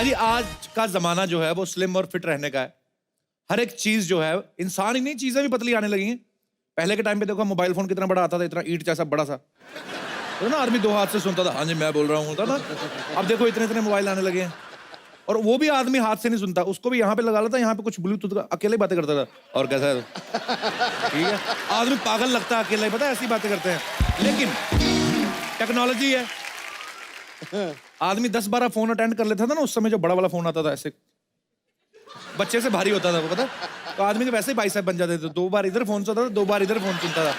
भाई आज का जमाना जो है वो स्लिम और फिट रहने का है। हर एक चीज जो है, इंसान ही नहीं चीजें भी पतली आने लगी हैं। पहले के टाइम पे देखो मोबाइल फोन कितना बड़ा आता था, इतना ईंट जैसा बड़ा सा, तो ना आदमी दो हाथ से सुनता था, हाँ जी मैं बोल रहा हूँ, होता ना। अब देखो इतने इतने मोबाइल आने लगे हैं, और वो भी आदमी हाथ से नहीं सुनता, उसको भी यहाँ पे लगा लेता, यहाँ पे कुछ ब्लूटूथ का, अकेले बातें करता था। और कैसा है ठीक है, आदमी पागल लगता है अकेला ही, पता है ऐसी बातें करते हैं। लेकिन टेक्नोलॉजी है, आदमी 10-12 फोन अटेंड कर लेता था ना उस समय, जो बड़ा वाला फोन आता था ऐसे बच्चे से भारी होता था वो, पता, तो आदमी के वैसे ही बाइसेप बन जाते थे। 2 बार इधर फोन सुनता था, 2 बार इधर फोन सुनता था।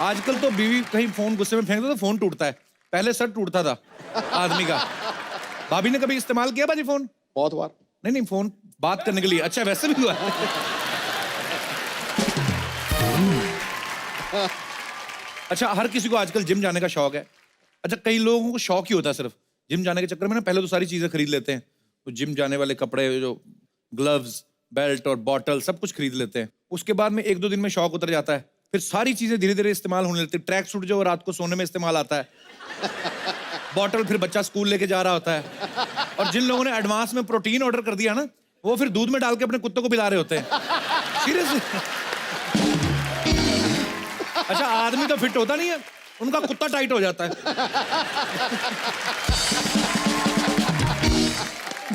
आजकल तो बीवी कहीं फोन गुस्से में फेंक दो तो फोन टूटता है, पहले सर टूटता था आदमी का। भाभी ने कभी इस्तेमाल किया बाजी फोन? बहुत बार। नहीं फोन बात करने के लिए, अच्छा वैसे भी हुआ। अच्छा, हर किसी को आजकल जिम जाने का शौक है। अच्छा, कई लोगों को शौक ही होता है सिर्फ जिम जाने के चक्कर में ना, पहले तो सारी चीजें खरीद लेते हैं, तो जिम जाने वाले कपड़े, जो ग्लव्स, बेल्ट और बॉटल सब कुछ खरीद लेते हैं। उसके बाद में 1-2 दिन में शौक उतर जाता है, फिर सारी चीजें धीरे धीरे इस्तेमाल होने लगती है। ट्रैक सूट जो रात को सोने में इस्तेमाल आता है, बॉटल फिर बच्चा स्कूल लेके जा रहा होता है, और जिन लोगों ने एडवांस में प्रोटीन ऑर्डर कर दिया ना, वो फिर दूध में डाल के अपने कुत्तों को पिला रहे होते हैं। सीरियसली। अच्छा, आदमी तो फिट होता नहीं है, उनका कुत्ता टाइट हो जाता है।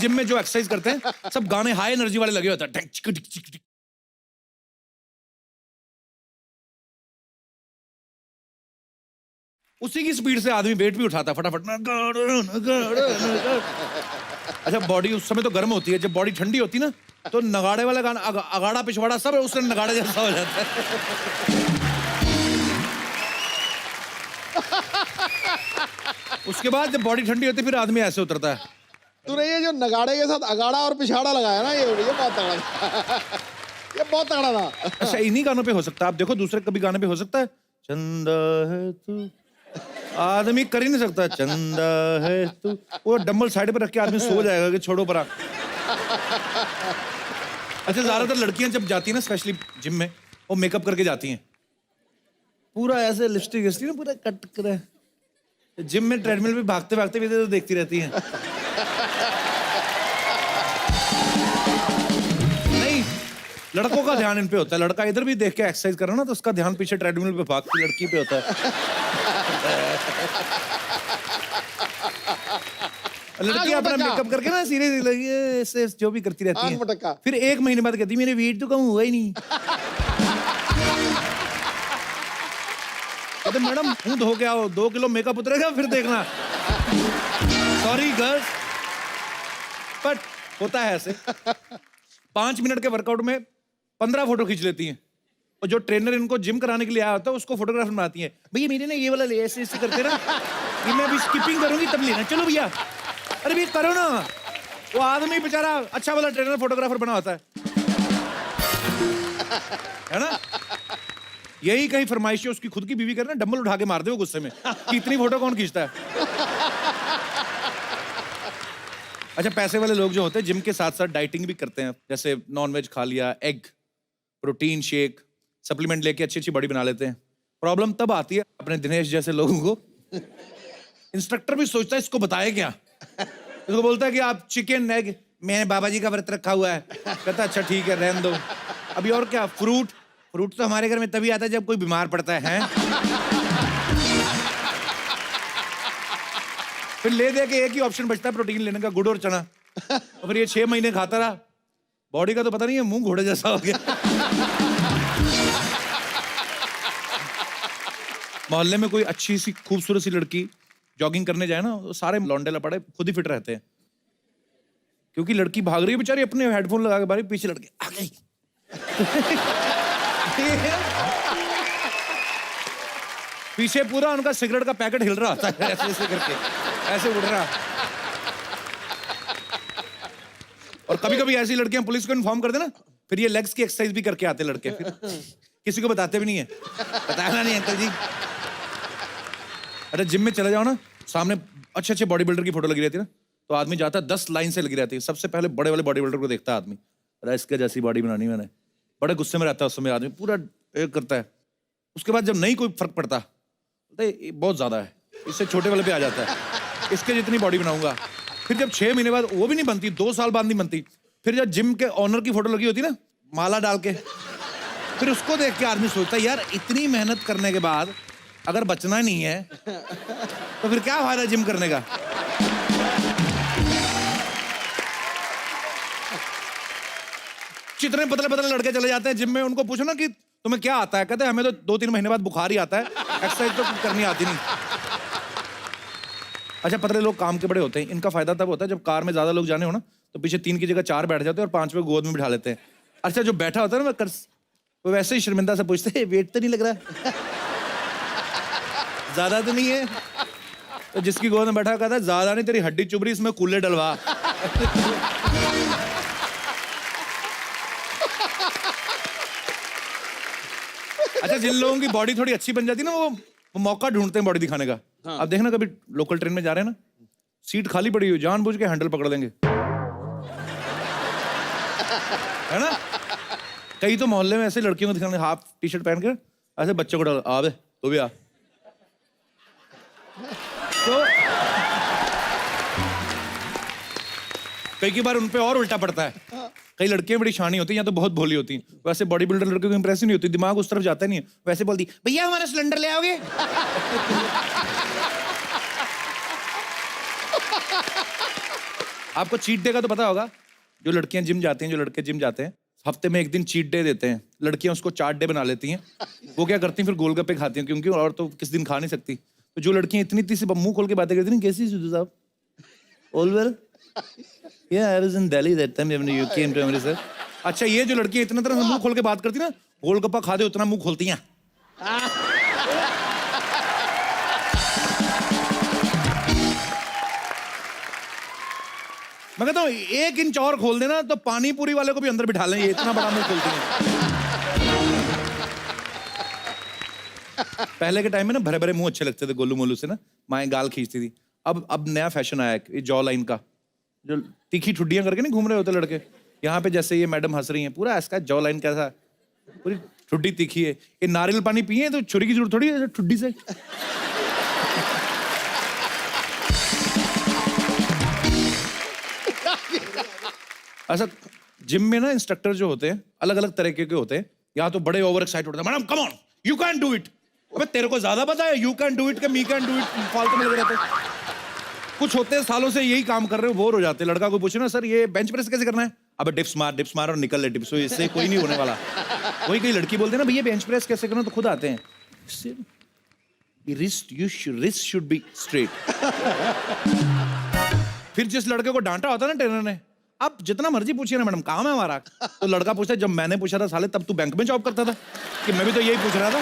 जिम में जो एक्सरसाइज करते हैं सब गाने हाई एनर्जी वाले लगे होते हैं। उसी की स्पीड से आदमी वेट भी उठाता है फटाफट। अच्छा, बॉडी उस समय तो गर्म होती है, जब बॉडी ठंडी होती है ना, तो नगाड़े वाला गाना, अगाड़ा पिछवाड़ा सब उससे नगाड़े जैसा हो जाता है। उसके बाद जब बॉडी ठंडी होती है फिर आदमी ऐसे उतरता है। तूने ये जो नगाड़े के साथ अगाड़ा और पिछाड़ा लगाया ना, ये बहुत तगड़ा ये बहुत तगड़ा था। अच्छा, इन्हीं गानों पे हो सकता है, आप देखो दूसरे कभी गाने पे हो सकता है। चंदा है तू, आदमी कर ही नहीं सकता चंदा है तू, वो डंबल साइड पे रख के आदमी सो जाएगा कि छोड़ो परा। अच्छा, ज्यादातर लड़कियां जब जाती है ना, स्पेशली जिम में, वो मेकअप करके जाती हैं, पूरा ऐसे लिपस्टिक ना पूरा कट कर, जिम में ट्रेडमिल पे भागते भागते भी तो देखती रहती हैं। नहीं, लड़कों का ध्यान इन पे होता है, लड़का इधर भी देख के एक्सरसाइज कर रहा ना, तो उसका ध्यान पीछे ट्रेडमिल पे भागती लड़की पे होता है। लड़की अपना मेकअप करके ना सीरियस लगी ऐसे जो भी करती रहती है, फिर 1 महीने बाद कहती मेरे वेट तो कम हुआ ही नहीं। तो मैडम मुंह धो के आओ, 2 किलो मेकअप उतरेगा फिर देखना। सॉरी गर्ल्स, बट होता है ऐसे। 5 मिनट के वर्कआउट में 15 फोटो खींच लेती हैं, और जो ट्रेनर इनको जिम कराने के लिए आया होता है उसको फोटोग्राफर बनाती है। भैया मेरे ना ये वाला ले, ऐसे ऐसे करके ना, ये मैं अभी स्किपिंग करूंगी तब लेना, चलो भैया। अरे भैया करो ना, वो आदमी बेचारा अच्छा वाला ट्रेनर फोटोग्राफर बना होता है ना। यही कहीं फरमाइश है उसकी खुद की बीवी करना, डंबल उठा के मार दे वो गुस्से में कि इतनी फोटो कौन खींचता है। अच्छा, पैसे वाले लोग जो होते हैं जिम के साथ साथ डाइटिंग भी करते हैं, जैसे नॉनवेज खा लिया, एग, प्रोटीन शेक, सप्लीमेंट लेके अच्छी अच्छी बॉडी बना लेते हैं। प्रॉब्लम तब आती है अपने दिनेश जैसे लोगों को, इंस्ट्रक्टर भी सोचता है इसको बताए क्या, इसको बोलता है कि आप चिकन एग, मैंने बाबा जी का व्रत रखा हुआ है, कहता अच्छा ठीक है रहने दो। अभी और क्या, फ्रूट तो हमारे घर में तभी आता है जब कोई बीमार पड़ता है। फिर ले दे के एक ही ऑप्शन बचता है प्रोटीन लेने का, गुड़ और चना, और फिर ये 6 महीने खाता रहा, बॉडी का तो पता नहीं है, मुंह घोड़े जैसा हो गया। मोहल्ले में कोई अच्छी सी खूबसूरत सी लड़की जॉगिंग करने जाए ना, तो सारे लौंडे लपड़े खुद ही फिट रहते हैं, क्योंकि लड़की भाग रही है बेचारी अपने हेडफोन लगा के, बारी पीछे लड़के आ गई। पीछे पूरा उनका सिगरेट का पैकेट हिल रहा होता है, ऐसे ऐसे करके ऐसे उड़ रहा। और कभी कभी ऐसी लड़कियां पुलिस को इन्फॉर्म कर देना, फिर ये लेग्स की एक्सरसाइज भी करके आते लड़के, फिर किसी को बताते भी नहीं है, बताना नहीं अंकल जी। अरे जिम में चले जाओ ना, सामने अच्छे अच्छे बॉडी बिल्डर की फोटो लगी रहती है ना, तो आदमी जाता है 10 लाइन से लगी रहती है, सबसे पहले बड़े वाले बॉडी बिल्डर को देखता है आदमी, अरे इसके जैसी बॉडी बनानी मैंने, बड़े गुस्से में रहता है उस समय आदमी, पूरा एक करता है। उसके बाद जब नहीं कोई फर्क पड़ता, बहुत ज्यादा है, इससे छोटे वाले पे आ जाता है, इसके जितनी बॉडी बनाऊंगा। फिर जब 6 महीने बाद वो भी नहीं बनती, 2 साल बाद नहीं बनती, फिर जब जिम के ऑनर की फोटो लगी होती ना माला डाल के, फिर उसको देख के आदमी सोचता है यार इतनी मेहनत करने के बाद अगर बचना नहीं है तो फिर क्या फायदा जिम करने का। जितने पतले पतले लड़के चले जाते हैं जिम में, उनको पूछो ना कि तुम्हें क्या आता है, कहते हैं हमें तो 2-3 महीने बाद बुखार ही आता है, एक्सरसाइज तो करनी आती नहीं। अच्छा, पतले लोग काम के बड़े होते हैं, इनका फायदा तब होता है जब कार में ज्यादा लोग जाने हो ना तो पीछे 3 की जगह 4 बैठ जाते हैं और 5वें गोद में बिठा लेते हैं। अच्छा, जो बैठा होता है ना वो वैसे ही शर्मिंदा से पूछते हैं वेट तो नहीं लग रहा, ज्यादा तो नहीं है, तो जिसकी गोद में बैठा कहता है ज्यादा नहीं, तेरी हड्डी चुभ रही, इसमें कूले डलवा। अच्छा, जिन लोगों की बॉडी थोड़ी अच्छी बन जाती है ना वो मौका ढूंढते हैं बॉडी दिखाने का। हाँ। अब देखना कभी लोकल ट्रेन में जा रहे हैं ना, सीट खाली पड़ी हुई, जानबूझ के हैंडल पकड़ लेंगे, है ना। कई तो मोहल्ले में ऐसे लड़कियों को दिखाने हाफ टी-शर्ट पहन के ऐसे बच्चों को डाल, आ बे तो भी आ। तो कई बार उनपे और उल्टा पड़ता है। कई लड़कियां बड़ी शानी होती हैं या तो बहुत भोली होती हैं, वैसे बॉडी बिल्डर लड़के को इंप्रेस नहीं होती, दिमाग उस तरफ जाता नहीं है, वैसे बोलती भैया हमारा सिलेंडर ले आओगे। आपको चीट डे का तो पता होगा, जो लड़कियां जिम जाती हैं, जो लड़के जिम जाते हैं, हफ्ते में 1 दिन चीट डे देते हैं, लड़कियां उसको चाट डे बना लेती हैं। वो क्या करती हैं, फिर गोलगप्पे खाती हैं, क्योंकि और तो किस दिन खा नहीं सकती। तो जो लड़कियां इतनी सी मुंह खोल के बातें करती हैं, कैसी सिद्धू साहब, all well, yeah, I was in Delhi that time when you came to Amritsar. अच्छा, ये जो लड़कियां इतना तरह से मुंह खोल के बात करती ना, गोलगप्पा खा दे उतना मुंह खोलती हैं। मैं कहता हूँ 1 इंच और खोल देना तो पानी पूरी वाले को भी अंदर बिठा लें, ये इतना बड़ा मुंह खोलती हैं। पहले के टाइम में ना भरे भरे मुंह अच्छे लगते थे, गोलू मोलू से ना माएं गाल खींचती थी। अब नया फैशन आया है जॉ लाइन का, जो तीखी ठुड्डियां करके नहीं घूम रहे होते लड़के, यहाँ पे जैसे ये मैडम हंस रही हैं, पूरा इसका जॉ लाइन कैसा, पूरी ठुड्डी तीखी है। ये नारियल पानी पिए तो छुरी की जरूरत थोड़ी है ठुड्डी से। ऐसा जिम में ना इंस्ट्रक्टर जो होते हैं अलग अलग तरीके के होते हैं, या तो बड़े ओवर एक्साइटेड होते हैं, madam come on you can do it. अबे तेरे को ज्यादा पता है यू कैन डू इट के मी कैन डू इट, फालतू में लगे रहते हैं। कुछ होते हैं सालों से यही काम कर रहे हो, बोर हो जाते हैं। लड़का को पूछे ना सर ये बेंच प्रेस कैसे करना है, अबे डिप्स मार और निकल ले डिप्स, तो इससे कोई नहीं होने वाला। वही कई लड़की बोलते हैं ना भैया बेंच प्रेस कैसे करना, तो खुद आते हैं। Wrist should be straight. फिर जिस लड़के को डांटा होता है ना ट्रेनर ने, आप जितना मर्जी पूछिए ना मैडम काम है हमारा, तो लड़का पूछता है जब मैंने पूछा था साले तब तू बैंक में जॉब करता था, कि मैं भी तो यही पूछ रहा था।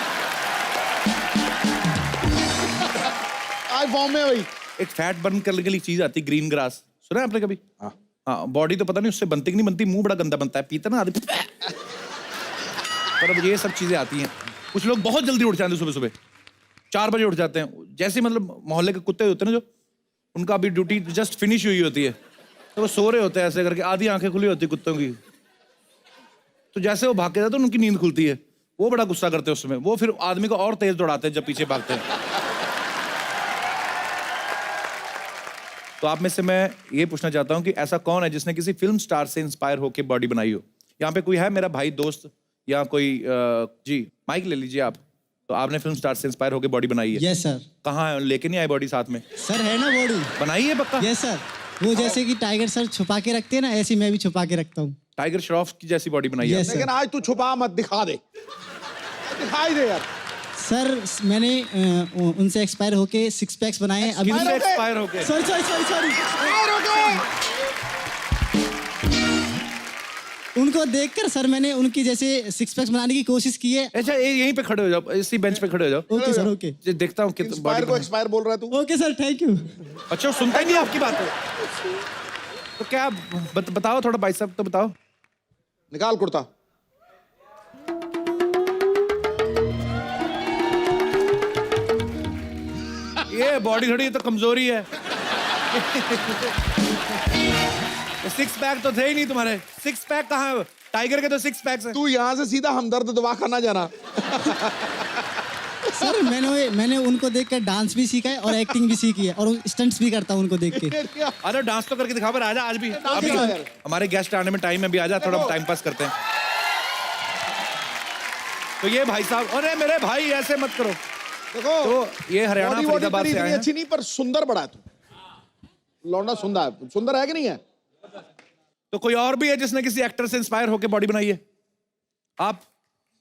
आज फॉर्म में भाई एक फैट बर्न करने के लिए चीज आती है ग्रीन ग्रास, सुना है आपने कभी? हाँ, बॉडी तो पता नहीं उससे बनती कि नहीं बनती, मुंह बड़ा गंदा बनता है, पीता ना आदमी। पर अब ये सब चीजें आती हैं। कुछ लोग बहुत जल्दी उठ जाते हैं, सुबह सुबह 4 बजे उठ जाते हैं, जैसे मतलब मोहल्ले के कुत्ते होते हैं ना, जो उनका अभी ड्यूटी जस्ट फिनिश हुई होती है, तो वो सो रहे होते हैं ऐसे करके, आधी आंखें खुली होती है कुत्तों की, तो जैसे वो भाग के जाते हैं उनकी नींद खुलती है, वो बड़ा गुस्सा करते हैं उसमें, वो फिर आदमी को और तेज दौड़ाते हैं जब पीछे भागते हैं। तो आप में से मैं ये पूछना चाहता हूं कि ऐसा कौन है जिसने किसी फिल्म स्टार से इंस्पायर होकर बॉडी बनाई हो? यहाँ पे कोई है मेरा भाई दोस्त या कोई जी माइक ले लीजिए आप। तो आपने फिल्म स्टार से इंस्पायर होकर बॉडी बनाई है? Yes sir. कहाँ है, लेके नहीं आए बॉडी साथ में? सर है ना बॉडी बनाई है पक्का? Yes sir. वो जैसे कि टाइगर सर छुपा के रखते हैं ना, ऐसी मैं भी छुपा के रखता हूँ। टाइगर श्रॉफ की जैसी बॉडी बनाई है? Yes, लेकिन आज तू छुपा मत, दिखा दे, दिखाई दे यार। सर मैंने उनसे एक्सपायर होके 6 पैक्स बनाए हैं अभी। किससे एक्सपायर होके? सॉरी उनको देखकर सर मैंने उनकी जैसे 6 पैक्स बनाने की कोशिश की है। अच्छा यहीं पे खड़े हो जाओ, इसी बेंच पे खड़े हो जाओ। Okay sir okay. ये देखता हूँ कितना एक्सपायर को एक्सपायर बोल रहा है तू? Okay sir thank you. अच्छा वो सुनता ही नहीं आपकी बात। तो क्या बताओ थोड़ा भाई साहब, तो बताओ। निकाल कुर्ता। ये बॉडी थोड़ी तो कमजोरी है। 6 पैक तो थे ही नहीं तुम्हारे। 6 पैक कहाँ है? टाइगर के तो 6 पैक्स हैं। तू यहाँ से सीधा हमदर्द दवा खाना जाना। सर मैंने उनको देख कर डांस भी सीखा है और एक्टिंग भी सीखी है और स्टंट्स भी करता हूँ उनको देख के। अरे डांस तो करके दिखा, पर आजा आज भी। डांस अभी दिखा यार। हमारे गेस्ट आने में टाइम है, भी आजा, थोड़ा टाइम पास करते हैं। तो ये भाई साहब, अरे मेरे भाई ऐसे मत करो। देखो तो ये हरियाणा बॉडी फरीदाबाद से इतनी आए हैं। अच्छी नहीं, पर सुंदर बड़ा है तू। लौंडा सुंदर है कि नहीं है? तो कोई और भी है जिसने किसी एक्टर से इंस्पायर होकर बॉडी बनाई है? आप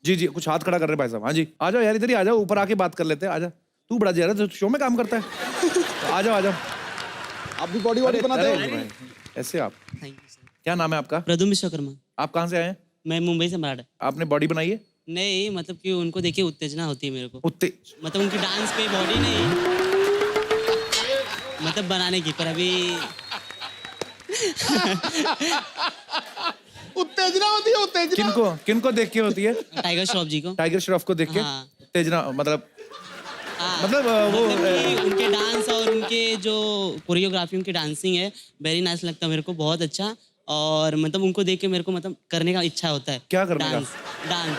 जी जी कुछ हाथ खड़ा कर रहे हैं भाई साहब। हाँ जी आ जाओ यार, इधर ही आ जाओ, ऊपर आके बात कर लेते हैं। आजा, तू बड़ा जरा तो शो में काम करता है। तो आ जाओ आ जाओ। आप भी बॉडी बनाते अरे हो? भाई, ऐसे आप, थैंक यू सर। क्या नाम है आपका? प्रद्युम्न विश्वकर्मा। आप कहाँ से आए हैं? मैं मुंबई से मराठा। आपने बॉडी बनाई है? नहीं, मतलब कि उनको देखिए उत्तेजना होती है मेरे को, उत्ते मतलब उनकी डांस पे बॉडी नहीं, मतलब बनाने की, पर अभी उत्तेजना होती है, उत्तेजना। किनको किनको देख के होती है? टाइगर श्रॉफ जी को। टाइगर श्रॉफ को देख के हाँ। उत्तेजना, मतलब हाँ, मतलब वो कि उनके डांस और उनके जो कोरियोग्राफी, उनकी डांसिंग है, वेरी नाइस लगता है मेरे को, बहुत अच्छा। और मतलब उनको देख के मेरे को मतलब करने का इच्छा होता है। क्या करने का? Dance dance.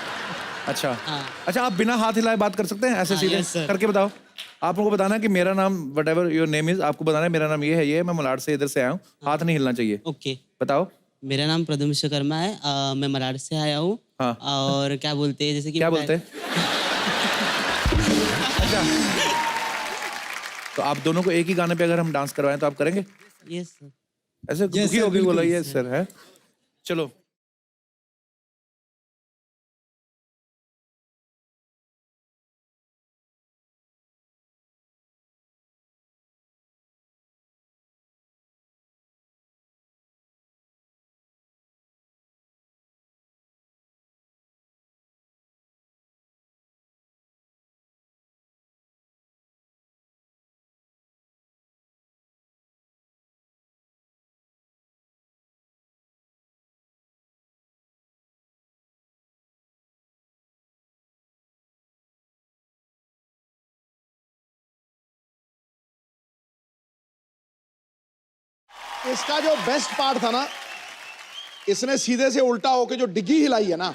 अच्छा हाँ। अच्छा, आप बिना हाथ हिलाए बात कर सकते हैं ऐसे हाँ, सीधे? yes, sir. करके बताओ। आप लोगों को बताना है कि मेरा नाम what ever your name is, आपको बताना है मेरा नाम ये है, ये है, मैं मलाड से इधर से आया हूँ, हाथ नहीं हिलना चाहिए। ओके, बताओ। मेरा नाम प्रद्युम्न विश्वकर्मा है, मैं मराठ से आया हूँ। हाँ। और क्या बोलते हैं, जैसे कि क्या बोलते हैं? अच्छा, तो आप दोनों को एक ही गाने पे अगर हम डांस करवाएं तो आप करेंगे? Yes sir. ऐसे Yes, दुखी sir, होगी बोला बिल्कुल, ये सर है। चलो इसका जो बेस्ट पार्ट था ना, इसने सीधे से उल्टा होके जो डिग्गी हिलाई है ना,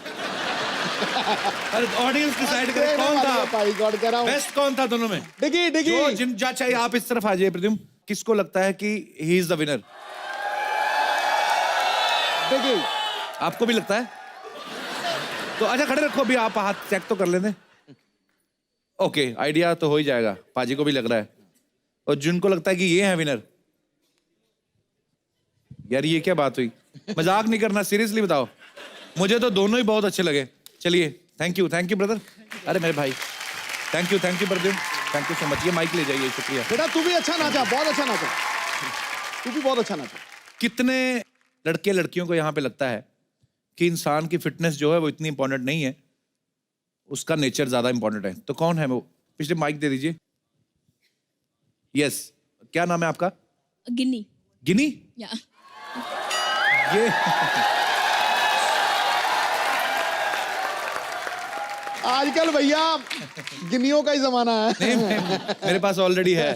अरे ऑडियंस डिसाइड करे कौन था भाई गॉड कह रहा हूं। बेस्ट, कौन था दोनों में? डिग्गी डिग्गी जो जिन जा चाहिए आप इस तरफ आ जाइए। प्रद्युम्न, किसको लगता है कि ही इज द विनर? डिग्गी। आपको भी लगता है? तो अच्छा खड़े रखो, अभी आप हाथ चेक तो कर लेते। ओके, आइडिया तो हो ही जाएगा, पाजी को भी लग रहा है। और जिनको लगता है कि ये है विनर, यार ये क्या बात हुई? मजाक नहीं करना, सीरियसली बताओ। मुझे तो दोनों ही बहुत अच्छे लगे। चलिए, थैंक यू ब्रदर। अरे मेरे भाई, thank you Pradyumna, thank you so much. ये माइक ले जाइए, शुक्रिया। बेटा तू भी अच्छा नाचा, बहुत अच्छा नाचा, तू भी बहुत अच्छा नाचा। कितने लड़के लड़कियों को यहाँ पे लगता है कि इंसान की फिटनेस जो है वो इतनी इंपॉर्टेंट नहीं है, उसका नेचर ज्यादा इंपॉर्टेंट है? तो कौन है वो? पिछले माइक दे दीजिए। यस, क्या नाम है आपका? गिन्नी। गिनी? या ये आजकल भैया गिन्नियों का ही जमाना है। नहीं, मेरे पास ऑलरेडी है।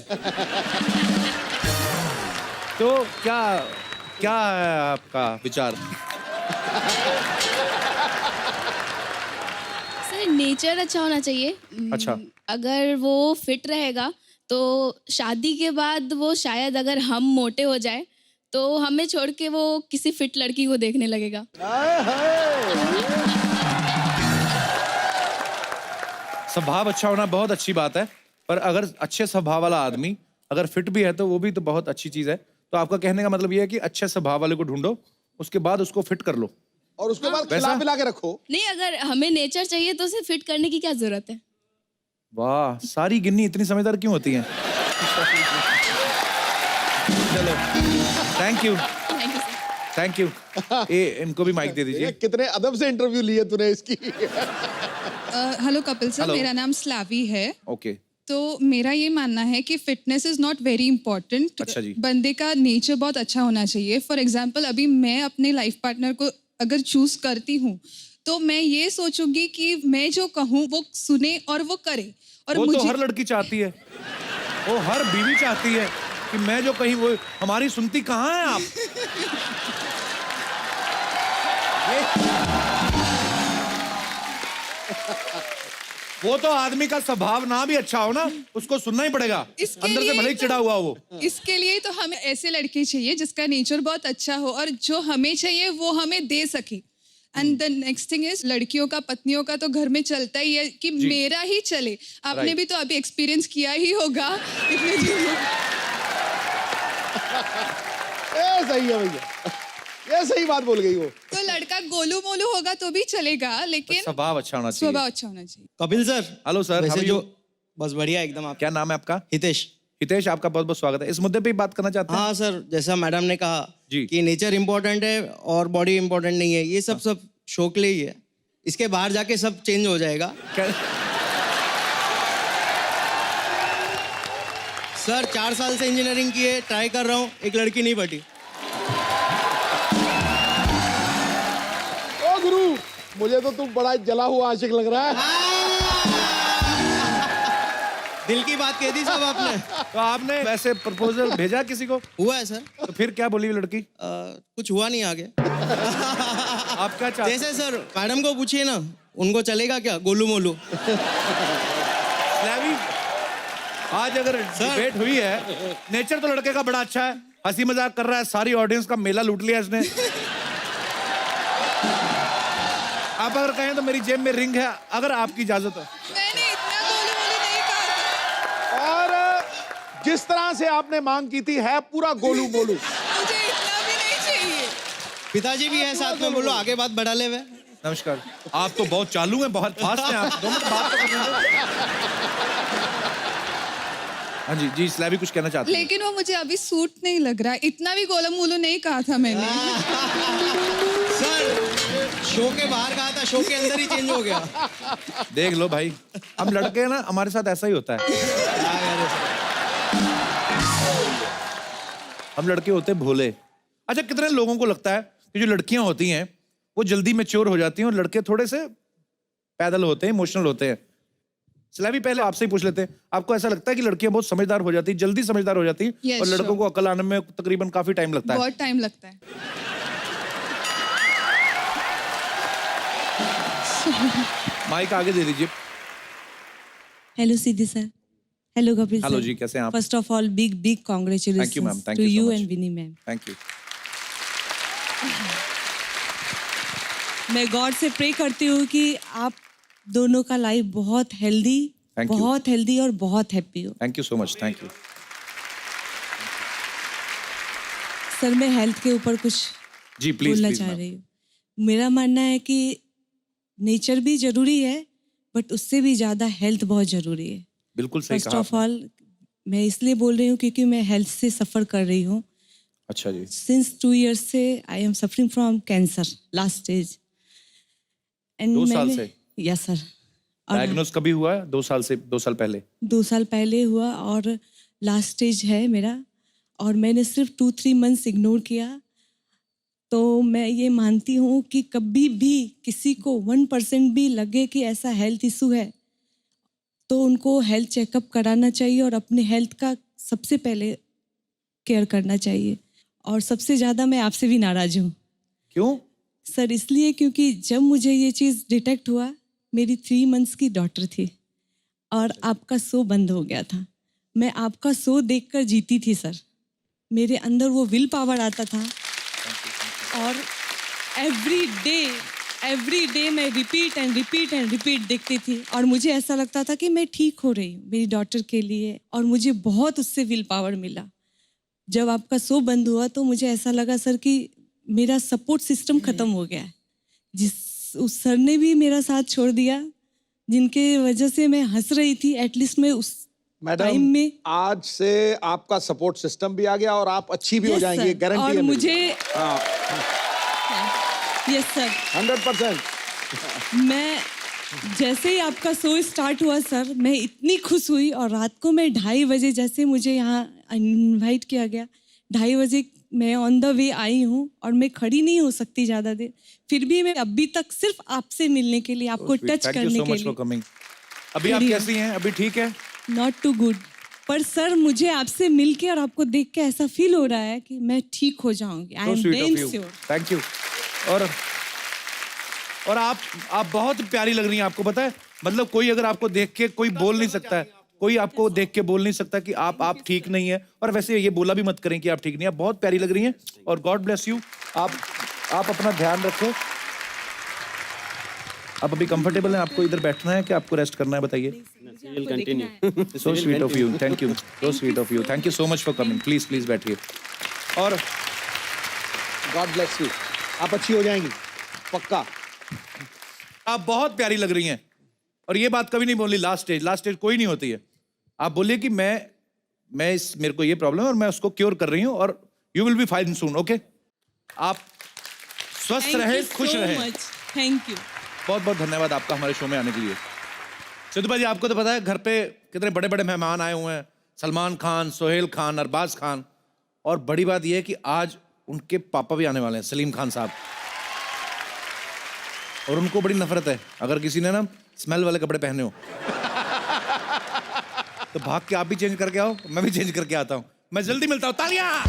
तो क्या क्या है आपका विचार? सर, नेचर अच्छा होना चाहिए। अच्छा। अगर वो फिट रहेगा तो शादी के बाद वो शायद, अगर हम मोटे हो जाए तो हमें छोड़ के वो किसी फिट लड़की को देखने लगेगा। स्वभाव अच्छा होना बहुत अच्छी बात है, पर अगर अच्छे स्वभाव वाला आदमी अगर फिट भी है तो वो भी तो बहुत अच्छी चीज है। तो आपका कहने का मतलब ये है कि अच्छे स्वभाव वाले को ढूंढो, उसके बाद उसको फिट कर लो। और उसके बाद वैसा? खिला पिला के रखो। नहीं, अगर हमें नेचर चाहिए तो उसे फिट करने की क्या जरूरत है? वाह, सारी गिन्नी इतनी समझदार क्यों होती हैं? चलो, thank you thank you sir. Thank you. ए इनको भी माइक दे ये दीजिए। कितने अदब से इंटरव्यू लिए तूने इसकी। Hello Kapil sir, Hello. मेरा नाम स्लावी है। ओके, तो मेरा ये मानना है कि fitness is not very important. अच्छा जी। बंदे का नेचर बहुत अच्छा होना चाहिए। फॉर एग्जांपल, अभी मैं अपने लाइफ पार्टनर को अगर चूज करती हूँ तो मैं ये सोचूंगी कि मैं जो कहूँ वो सुने और वो करे। और वो मुझे तो हर लड़की चाहती है, वो हर बीवी चाहती है कि मैं जो कहीं वो हमारी सुनती कहाँ है आप? वो तो आदमी का स्वभाव ना भी अच्छा हो ना, उसको सुनना ही पड़ेगा, इसके अंदर से लिए भले ही तो- चिढ़ा हुआ हो वो। इसके लिए तो हमें ऐसे लड़के चाहिए जिसका नेचर बहुत अच्छा हो और जो हमें चाहिए वो हमें दे सके। And the next thing is लड़कियों का पत्नियों का तो घर में चलता ही है कि मेरा ही चले। आपने भी तो अभी एक्सपीरियंस किया ही होगा इतने दिनों। ये सही है भैया, ये सही बात बोल गई वो। तो लड़का गोलू मोलू होगा तो भी चलेगा, लेकिन स्वभाव अच्छा होना चाहिए। स्वभाव अच्छा होना चाहिए। कपिल सर। हेलो सर, वैसे how are जो you? बस बढ़िया एकदम। आप क्या नाम है आपका? हितेश। हितेश, आपका बहुत बहुत स्वागत है। इस मुद्दे पे ही बात करना चाहते हैं? हाँ सर, जैसा मैडम ने कहा जी। कि नेचर इम्पोर्टेंट है और बॉडी इम्पोर्टेंट नहीं है, ये सब शौक ले ही है। इसके बाहर जाके सब चेंज हो जाएगा। सर 4 साल से इंजीनियरिंग की है, ट्राई कर रहा हूँ, एक लड़की नहीं पटी। ओ गुरु, मुझे तो तू बड़ा जला हुआ आशिक लग रहा है। दिल की बात कह दी सब आपने। तो आपने वैसे प्रपोजल भेजा किसी को? हुआ है सर। तो फिर क्या बोली वो लड़की? कुछ हुआ नहीं आगे। आप क्या चाहते हैं? जैसे सर मैडम को पूछिए ना, उनको चलेगा क्या गोलू मोलू? स्लैवी, आज अगर डिबेट हुई है, नेचर तो लड़के का बड़ा अच्छा है, हंसी मजाक कर रहा है, सारी ऑडियंस का मेला लूट लिया इसने। आप अगर कहें तो मेरी जेब में रिंग है, अगर आपकी इजाजत हो। मैंने इतना गोलू मोलू नहीं कहा था। और जिस तरह से आपने मांग की थी है पूरा गोलू मोलू। मुझे इतना भी नहीं चाहिए। पिताजी भी है साथ में, बोलो आगे बात बढ़ा ले वे। नमस्कार। आप तो बहुत चालू हैं, बहुत फास्ट हैं आप। 2 मिनट बात तो करने दो। हाँ जी जी, स्लैवी कुछ कहना चाहते हैं? लेकिन वो मुझे अभी सूट नहीं लग रहा है। इतना भी गोलू मोलू नहीं कहा था मैंने। सर शो के बाहर कहा था, शो के अंदर ही चेंज हो गया। देख लो भाई, हम लड़के हैं ना, हमारे साथ ऐसा ही होता है। हम लड़के होते हैं भोले। अच्छा, कितने लोगों को लगता है कि जो लड़कियां होती हैं वो जल्दी मैच्योर हो जाती हैं और लड़के थोड़े से पैदल होते हैं, इमोशनल होते हैं? स्लैवी, पहले आपसे ही पूछ लेते हैं, आपको ऐसा लगता है कि लड़कियां बहुत समझदार हो जाती हैं, जल्दी समझदार हो जाती हैं, Yes, और लड़कों sure. को अकल आने में तकरीबन काफी टाइम लगता है? बहुत टाइम लगता है। माइक आगे दे दीजिए। Hello Siddhi sir, hello Kapil hello sir. जी, कैसे हैं आप? First of all big Thank you, ma'am. Congratulations Thank too you so you much. And Vini ma'am. Thank you. मैं गॉड से प्रे करती हूँ कि आप दोनों का लाइफ बहुत हेल्दी, Thank you. बहुत हेल्दी और बहुत हैप्पी हो। Thank you so much. Thank you. Sir मैं हेल्थ के ऊपर कुछ जी प्लीज बोलना प्लीज चाह मैम। रही हूँ। मेरा मानना है कि नेचर भी जरूरी है, बट उससे भी ज्यादा हेल्थ बहुत जरूरी है। बिल्कुल सही फर्स्ट कहा ऑफ आपने। ऑल मैं इसलिए बोल रही हूँ क्योंकि मैं हेल्थ से सफर कर रही हूँ। अच्छा जी। Since 2 years से I am suffering from cancer last stage. 2 साल से? Yes sir. डायग्नोज कभी हुआ है? 2 साल से, 2 साल पहले? 2 साल पहले हुआ और लास्ट स्टेज है मेरा, और मैंने सिर्फ 2-3 मंथ्स इग्नोर किया। तो मैं ये मानती हूँ कि कभी भी किसी को 1% भी लगे कि ऐसा हेल्थ इशू है तो उनको हेल्थ चेकअप कराना चाहिए और अपने हेल्थ का सबसे पहले केयर करना चाहिए। और सबसे ज़्यादा मैं आपसे भी नाराज़ हूँ। क्यों? सर इसलिए क्योंकि जब मुझे ये चीज़ डिटेक्ट हुआ, मेरी 3 मंथ्स की डॉटर थी और आपका शो बंद हो गया था। मैं आपका शो देखकर जीती थी सर। मेरे अंदर वो विल पावर आता था और एवरी डे मैं रिपीट एंड रिपीट देखती थी और मुझे ऐसा लगता था कि मैं ठीक हो रही हूँ मेरी डॉटर के लिए, और मुझे बहुत उससे विल पावर मिला। जब आपका शो बंद हुआ तो मुझे ऐसा लगा सर कि मेरा सपोर्ट सिस्टम खत्म हो गया है। उस सर ने भी मेरा साथ छोड़ दिया, जिनके वजह से मैं हंस रही थी, एटलीस्ट मैं उस मैडम टाइम में। आज से आपका सपोर्ट सिस्टम भी आ गया और आप अच्छी भी हो Yes, जाएंगी, sir. गारंटी और है मेरी। मुझे हाँ, यस सर, 100%। मैं जैसे ही आपका शो स्टार्ट हुआ सर, मैं इतनी खुश हुई। और रात को मैं 2:30 बजे, जैसे मुझे यहाँ इनवाइट किया गया, 2:30 बजे मैं ऑन द वे आई हूँ और मैं खड़ी नहीं हो सकती ज़्यादा देर, फिर भी मैं अभी तक सिर्फ आपसे मिलने के लिए, आपको टच थैंक यू करने सो के मच फॉर लिए। कमिंग। अभी आप खड़ी कैसी हैं? अभी ठीक है? नॉट टू गुड, पर सर मुझे आपसे मिलके और आपको देख के ऐसा फील हो रहा है कि मैं ठीक हो जाऊंगी। I So am sweet of damn you. Sure. Thank you. और आप बहुत प्यारी लग रही हैं। आपको पता है मतलब कोई अगर आपको देख के कोई बोल नहीं सकता है, कोई आपको देख के बोल नहीं सकता कि आप ठीक नहीं है। और वैसे ये बोला भी मत करें कि आप ठीक नहीं है। आप बहुत प्यारी लग रही हैं और गॉड ब्लेस यू। आप अपना ध्यान रखें। आप अभी कंफर्टेबल हैं? आपको इधर बैठना है कि आपको रेस्ट करना है, बताइए। So sweet of you, thank you, so sweet of you, thank you so much for coming. Please please बैठिए। और गॉड ब्लेस यू। आप अच्छी हो जाएंगी, पक्का। आप बहुत प्यारी लग रही हैं। और ये बात कभी नहीं बोली लास्ट स्टेज कोई नहीं होती है। आप बोलिए कि मेरे को ये प्रॉब्लम है और मैं उसको क्योर कर रही हूँ और you will be fine soon. Okay, आप स्वस्थ रहे, खुश रहे। Thank you. बहुत बहुत धन्यवाद आपका हमारे शो में आने के लिए। सिद्धू भाई, आपको तो पता है घर पे कितने बड़े बड़े मेहमान आए हुए हैं, सलमान खान, सोहेल खान, अरबाज खान। और बड़ी बात यह है कि आज उनके पापा भी आने वाले हैं, सलीम खान साहब। और उनको बड़ी नफरत है अगर किसी ने ना स्मेल वाले कपड़े पहने हो तो भाग के आप भी चेंज करके आओ, मैं भी चेंज करके आता हूं। मैं जल्दी मिलता हूं। तालियां।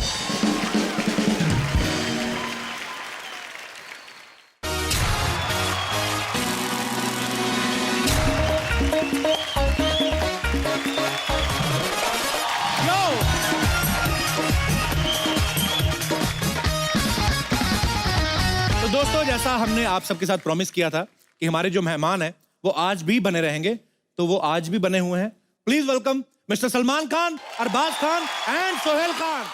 तो दोस्तों, जैसा हमने आप सबके साथ प्रॉमिस किया था कि हमारे जो मेहमान हैं वो आज भी बने रहेंगे, तो वो आज भी बने हुए हैं। Please welcome mister Salman Khan, Arbaaz Khan and Sohail Khan.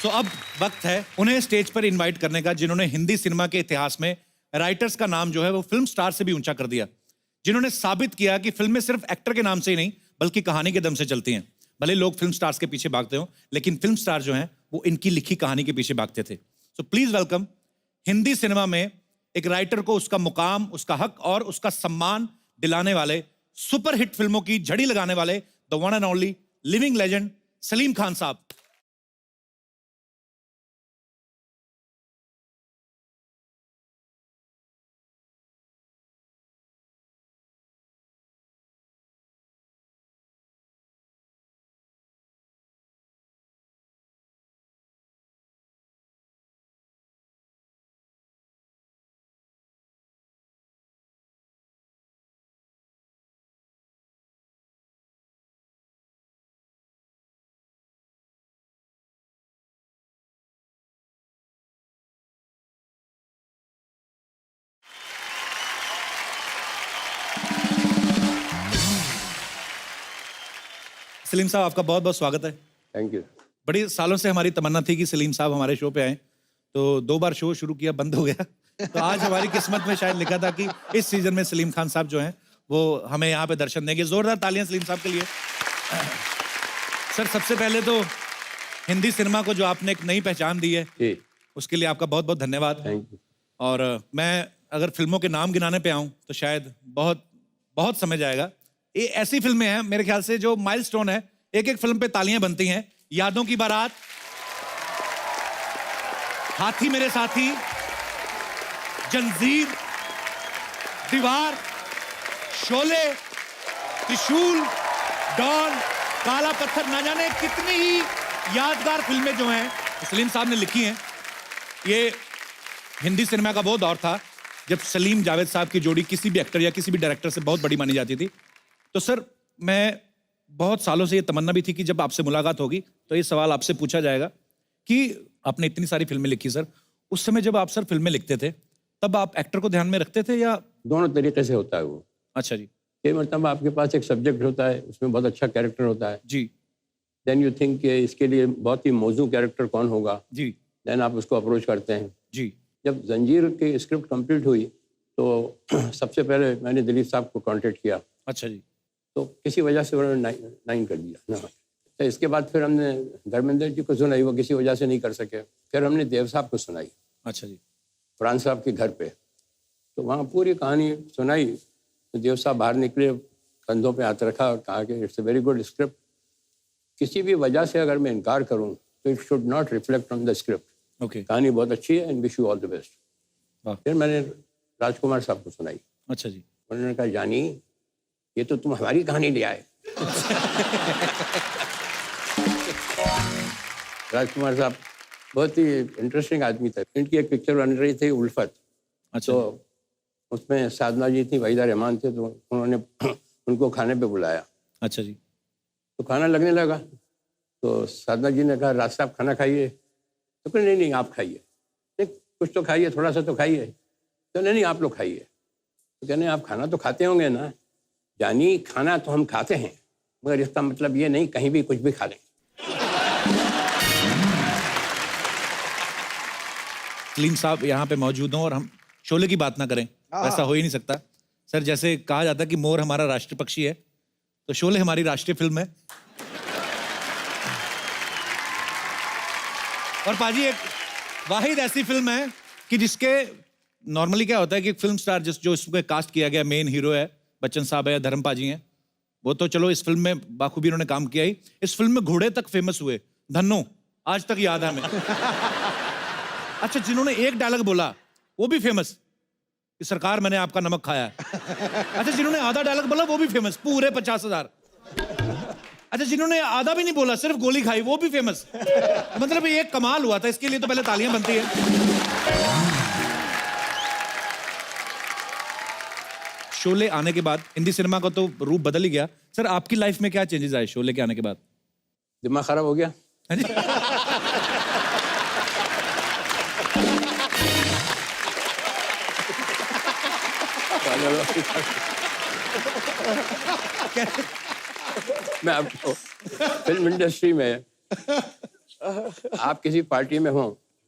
तो अब वक्त है उन्हें स्टेज पर इनवाइट करने का, जिन्होंने हिंदी सिनेमा के इतिहास में राइटर्स का नाम जो है वो फिल्म स्टार से भी ऊंचा कर दिया, जिन्होंने साबित किया कि फिल्में सिर्फ एक्टर के नाम से ही नहीं बल्कि कहानी के दम से चलती हैं। भले लोग फिल्म स्टार्स के पीछे भागते हो, लेकिन फिल्म स्टार जो हैं वो इनकी लिखी कहानी के पीछे भागते थे। So please welcome Hindi cinema में एक राइटर को उसका मुकाम, उसका हक और उसका सम्मान दिलाने वाले, सुपर हिट फिल्मों की झड़ी लगाने वाले, the one and only living legend Salim Khan साहब। सलीम साहब, आपका बहुत बहुत स्वागत है। Thank you. बड़ी सालों से हमारी तमन्ना थी कि सलीम साहब हमारे शो पे आए, तो 2 बार शो शुरू किया, बंद हो गया। तो आज हमारी किस्मत में शायद लिखा था कि इस सीजन में सलीम खान साहब जो हैं वो हमें यहाँ पे दर्शन देंगे। जोरदार तालियां सलीम साहब के लिए। सर, सबसे पहले तो हिंदी सिनेमा को जो आपने एक नई पहचान दी है जी, उसके लिए आपका बहुत बहुत धन्यवाद। Thank you. और मैं अगर फिल्मों के नाम गिनाने पे आऊं तो शायद बहुत बहुत समय जाएगा। ये ऐसी फिल्में हैं मेरे ख्याल से जो माइलस्टोन है, एक एक फिल्म पे तालियां बनती हैं। यादों की बारात, हाथी मेरे साथी, जंजीर, दीवार, शोले, त्रिशूल, डॉन, काला पत्थर, ना जाने कितनी ही यादगार फिल्में जो हैं सलीम साहब ने लिखी हैं। ये हिंदी सिनेमा का वो दौर था जब सलीम जावेद साहब की जोड़ी किसी भी एक्टर या किसी भी डायरेक्टर से बहुत बड़ी मानी जाती थी। तो सर, मैं बहुत सालों से ये तमन्ना भी थी कि जब आपसे मुलाकात होगी तो ये सवाल आपसे पूछा जाएगा कि आपने इतनी सारी फिल्में लिखी सर, उस समय जब आप सर फिल्में लिखते थे तब आप एक्टर को ध्यान में रखते थे या? दोनों तरीके से होता है वो। अच्छा जी। कई मतलब आपके पास एक सब्जेक्ट होता है, उसमें बहुत अच्छा कैरेक्टर होता है, जी देन यू थिंक कि इसके लिए बहुत ही मौजू कैरेक्टर कौन होगा, जी देन आप उसको अप्रोच करते हैं। जी। जब जंजीर की स्क्रिप्ट कंप्लीट हुई तो सबसे पहले मैंने दिलीप साहब को कांटेक्ट किया, अच्छा जी। तो किसी वजह से उन्होंने नाइन कर दिया ना। तो इसके बाद फिर हमने धर्मेंद्र जी को सुनाई, वो किसी वजह से नहीं कर सके। फिर हमने देव साहब को सुनाई, अच्छा जी। फरहान साहब के घर पे, तो वहाँ पूरी कहानी सुनाई। तो देव साहब बाहर निकले, कंधों पे हाथ रखा और कहा कि it's a very good script, किसी भी वजह से अगर मैं इनकार करूं तो it should not reflect on the script. Okay. कहानी बहुत अच्छी है and wish you all the best. वाह। फिर मैंने राजकुमार साहब को सुनाई। अच्छा जी। उन्होंने कहा जानी ये तो तुम हमारी कहानी ले आए। राजकुमार साहब बहुत ही इंटरेस्टिंग आदमी थे। इनकी एक पिक्चर बन रही थी उल्फत, अच्छा तो उसमें साधना जी थी, वहीदा रहमान थे, तो उन्होंने उनको खाने पे बुलाया। अच्छा जी। तो खाना लगने लगा तो साधना जी ने कहा राज साहब खाना खाइए। तो कहा नहीं आप खाइए। नहीं कुछ तो खाइए, थोड़ा सा तो खाइए। तो नहीं आप लोग खाइए। तो कहने आप खाना तो खाते होंगे ना। जानी खाना तो हम खाते हैं मगर इसका मतलब ये नहीं कहीं भी कुछ भी खा लें। सलीम साहब यहाँ पे मौजूद हों और हम शोले की बात ना करें, ऐसा हो ही नहीं सकता। सर जैसे कहा जाता है कि मोर हमारा राष्ट्रीय पक्षी है, तो शोले हमारी राष्ट्रीय फिल्म है। और पाजी एक वाहिद ऐसी फिल्म है कि जिसके नॉर्मली क्या होता है कि फिल्म स्टार जो इसको कास्ट किया गया, मेन हीरो है बच्चन साहब है या धर्म पाजी हैं, वो तो चलो इस फिल्म में बाखूबी उन्होंने काम किया ही। इस फिल्म में घोड़े तक फेमस हुए, धन्नो आज तक याद है हमें। अच्छा जिन्होंने एक डायलॉग बोला वो भी फेमस कि सरकार मैंने आपका नमक खाया है। अच्छा जिन्होंने आधा डायलॉग बोला वो भी फेमस, पूरे 50,000। अच्छा जिन्होंने आधा भी नहीं बोला सिर्फ गोली खाई वो भी फेमस। मतलब ये एक कमाल हुआ था, इसके लिए तो पहले तालियां बनती है। शोले आने के बाद हिंदी सिनेमा का तो रूप बदल ही गया। सर आपकी लाइफ में क्या चेंजेस आए शोले के आने के बाद? दिमाग खराब हो गया। हाँ जी? मैं आपको फिल्म इंडस्ट्री में आप किसी पार्टी में हो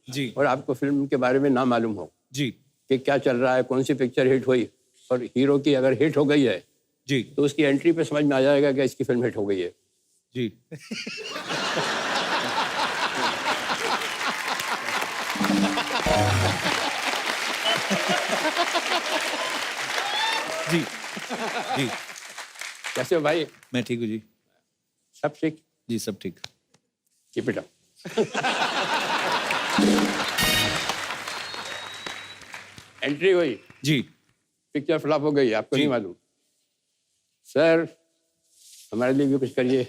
जी और आपको फिल्म के बारे में ना मालूम हो जी कि क्या चल रहा है, कौन सी पिक्चर हिट हुई, और हीरो की अगर हिट हो गई है जी तो उसकी एंट्री पे समझ में आ जाएगा कि इसकी फिल्म हिट हो गई है। जी। जी जी। कैसे हो भाई? मैं ठीक हूँ जी। सब ठीक? जी सब ठीक। Keep it up. एंट्री हुई, जी पिक्चर फ्लॉप हो गई, आपको जी। नहीं मालूम। सर हमारे लिए भी कुछ करिए।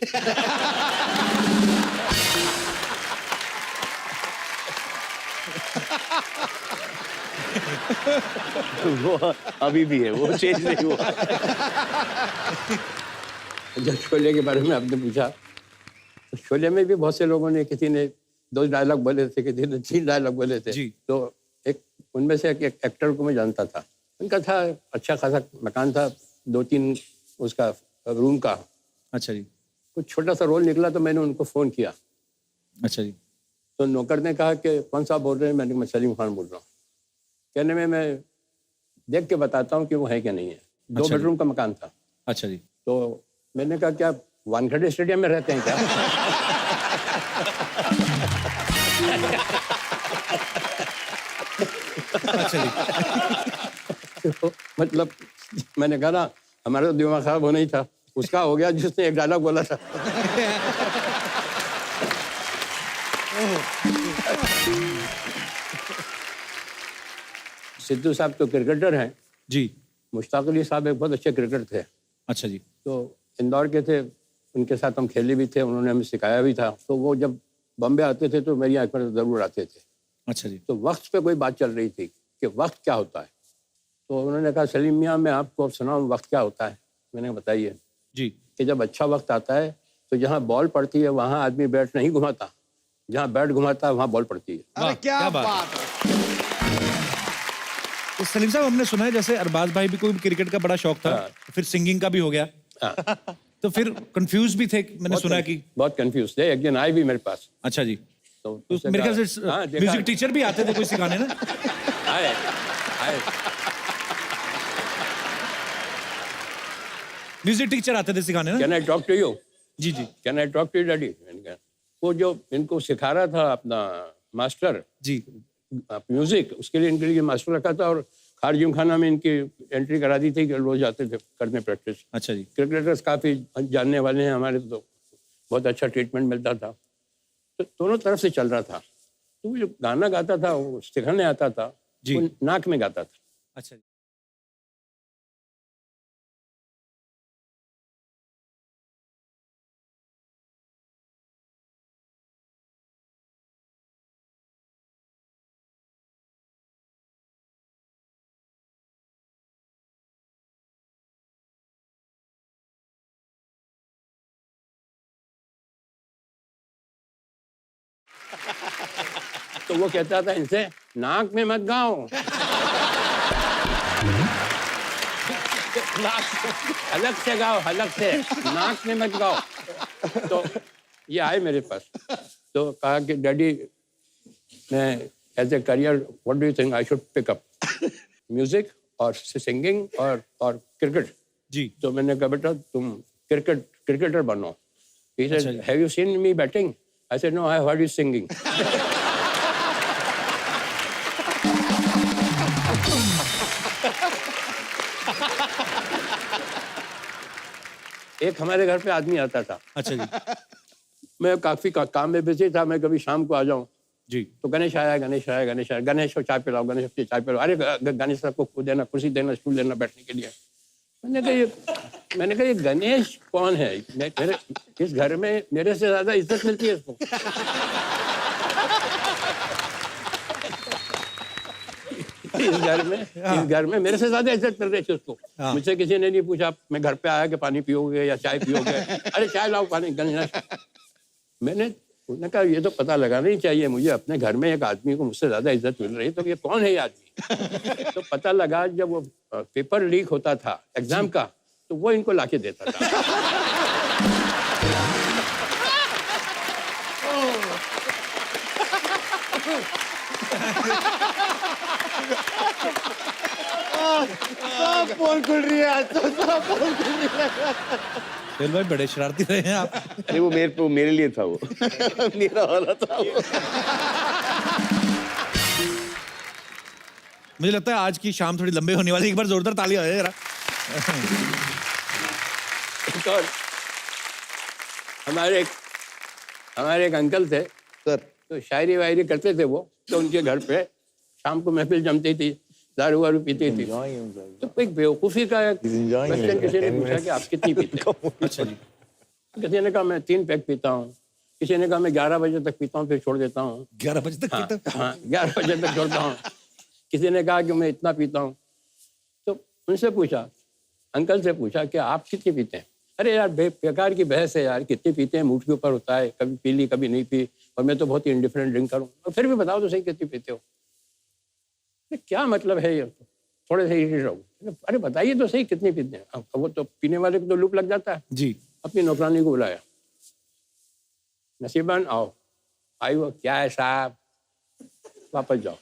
वो अभी भी है, वो चेंज नहीं हुआ। जब शोले के बारे में आपने पूछा तो शोले में भी बहुत से लोगों ने, किसी ने 2 डायलॉग बोले थे, किसी ने 3 डायलॉग बोले थे। जी। तो एक उनमें से एक एक्टर को मैं जानता था। उनका था अच्छा खासा मकान था, 2-3 उसका रूम का। अच्छा जी। कुछ छोटा सा रोल निकला तो मैंने उनको फ़ोन किया। अच्छा जी। तो नौकर ने कहा कि कौन सा बोल रहे हैं? मैंने, मैं सलीम खान बोल रहा हूँ। कहने में मैं देख के बताता हूँ कि वो है क्या नहीं है। 2 अच्छा जी। बेडरूम का मकान था। अच्छा जी। तो मैंने कहा क्या वानखेड़े स्टेडियम में रहते हैं क्या? अच्छा जी। तो मतलब मैंने कहा ना हमारा तो दिमाग खराब होना ही था, उसका हो गया जिसने एक डायलॉग बोला था। सिद्धू साहब तो क्रिकेटर हैं। जी। मुश्ताक अली साहब एक बहुत अच्छे क्रिकेटर थे। अच्छा जी। तो इंदौर के थे, उनके साथ हम खेले भी थे, उन्होंने हमें सिखाया भी था। तो वो जब बॉम्बे आते थे तो मेरी आँख पर ज़रूर आते थे। अच्छा जी। तो वक्त पे कोई बात चल रही थी कि वक्त क्या होता है। तो उन्होंने कहा सलीम मियाँ मैं आपको सुनाऊँ वक्त क्या होता है। मैंने बताइए। जी। कि जब अच्छा वक्त आता है तो जहाँ बॉल पड़ती है वहाँ आदमी बैट नहीं घुमाता, जहाँ बैट घुमाता है वहाँ बॉल पड़ती है। अरे क्या बात है। तो सलीम साहब हमने सुना है जैसे अरबाज भाई भी कोई क्रिकेट का बड़ा शौक था, फिर सिंगिंग का भी हो गया। हाँ। तो फिर कंफ्यूज भी थे, मैंने सुना है कि। बहुत कंफ्यूज थे। एक दिन आए भी मेरे पास। अच्छा जी। तो तो उसने मेरे कहा- ख्याल से हाँ, देखा। म्यूजिक टीचर भी आते थे कोई सिखाने ना। आए आए म्यूजिक टीचर आते थे सिखाने ना। Can I talk to you? जी जी can I talk to you daddy? वो जो इनको सिखा रहा था अपना मास्टर जी। म्यूजिक, उसके लिए इनके लिए मास्टर रखा था और खार जिमखाना में इनकी एंट्री करा दी थी कि रोज जाते थे करने प्रैक्टिस। अच्छा जी। क्रिकेटर्स काफ़ी जानने वाले हैं हमारे, तो बहुत अच्छा ट्रीटमेंट मिलता था। तो दोनों तरफ से चल रहा था। तो वो जो गाना गाता था, वो सिखाने आता था, जी। वो नाक में गाता था। अच्छा जी। तो वो कहता था इनसे, नाक में मत गाओ, हलक से गाओ, हलक से, नाक में मत गाओ। तो ये आए मेरे पास, तो कहा कि डैडी, मैं as a career what do you think I should pick up, music और सिंगिंग और क्रिकेट? जी। तो मैंने कहा बेटा तुम क्रिकेटर बनो। He said, अच्छा जी। have you seen me batting? I said, no, I heard you singing. एक हमारे घर पे आदमी आता था। अच्छा जी। मैं काफी काम में बिजी था, मैं कभी शाम को आ जाऊं जी। तो गणेश आया, गणेश आया, गणेश आया, गणेश को चाय पिलाओ, गणेश को चाय पिलाओ। अरे गणेश साहब को देना, कुर्सी देना, स्टूल देना बैठने के लिए। मैंने कहा ये गणेश कौन है? मेरे इस घर में मेरे से ज्यादा इज्जत मिलती है इसको। इस घर में मेरे से ज्यादा इज्जत मिल रही थी उसको। मुझसे किसी ने नहीं पूछा मैं घर पे आया कि पानी पियोगे या चाय पियोगे। अरे चाय लाओ, पानी, गणेश। उन्होंने कहा ये तो पता लगाना ही चाहिए मुझे, अपने घर में एक आदमी को मुझसे ज्यादा इज्जत मिल रही है, तो ये कौन है ये आदमी? तो पता लगा जब वो पेपर लीक होता था एग्जाम का, तो वो इनको लाके देता था। सब पोल खुल रही है आज तो, सब पोल खुल रही है। सोहेल भाई बड़े शरारती रहे हैं आप। अरे वो मेरे लिए था वो। मेरा वाला था वो। मुझे लगता है आज की शाम थोड़ी लंबी होने वाली है। एक बार जोरदार ताली हो जाए जरा। और हमारे एक अंकल थे सर, तो शायरी वायरी करते थे वो। तो उनके घर पे शाम को महफिल जमती थी, दारू वारू पीती थी। तो एक बेवकूफ़ी का क्वेश्चन किसी ने पूछा कि आप कितनी पीते हो? अच्छा जी। किसी ने कहा मैं 3 पैक पीता हूँ, किसी ने कहा मैं 11 बजे तक पीता हूँ फिर छोड़ देता हूँ। 11 बजे तक पीते हो? हाँ, 11 बजे तक छोड़ता हूँ। किसी ने कहा कि मैं इतना पीता हूँ। तो उनसे पूछा, अंकल से पूछा कि आप कितनी पीते हैं? अरे यार बेकार की बहस है यार, कितनी पीते हैं मूड के ऊपर होता है, कभी पी ली कभी नहीं पी, और मैं तो बहुत ही इंडिफरेंट ड्रिंकर हूँ। और फिर भी बताओ तो सही कितनी पीते हो? क्या मतलब है ये? थोड़े से इरिटेट हो। अरे बताइए तो सही कितनी पीते हैं? वो तो पीने वाले को तो लूप लग जाता है। जी। अपनी नौकरानी को बुलाया, नसीबन आओ। आई वो, क्या है साहब, वापस जाओ।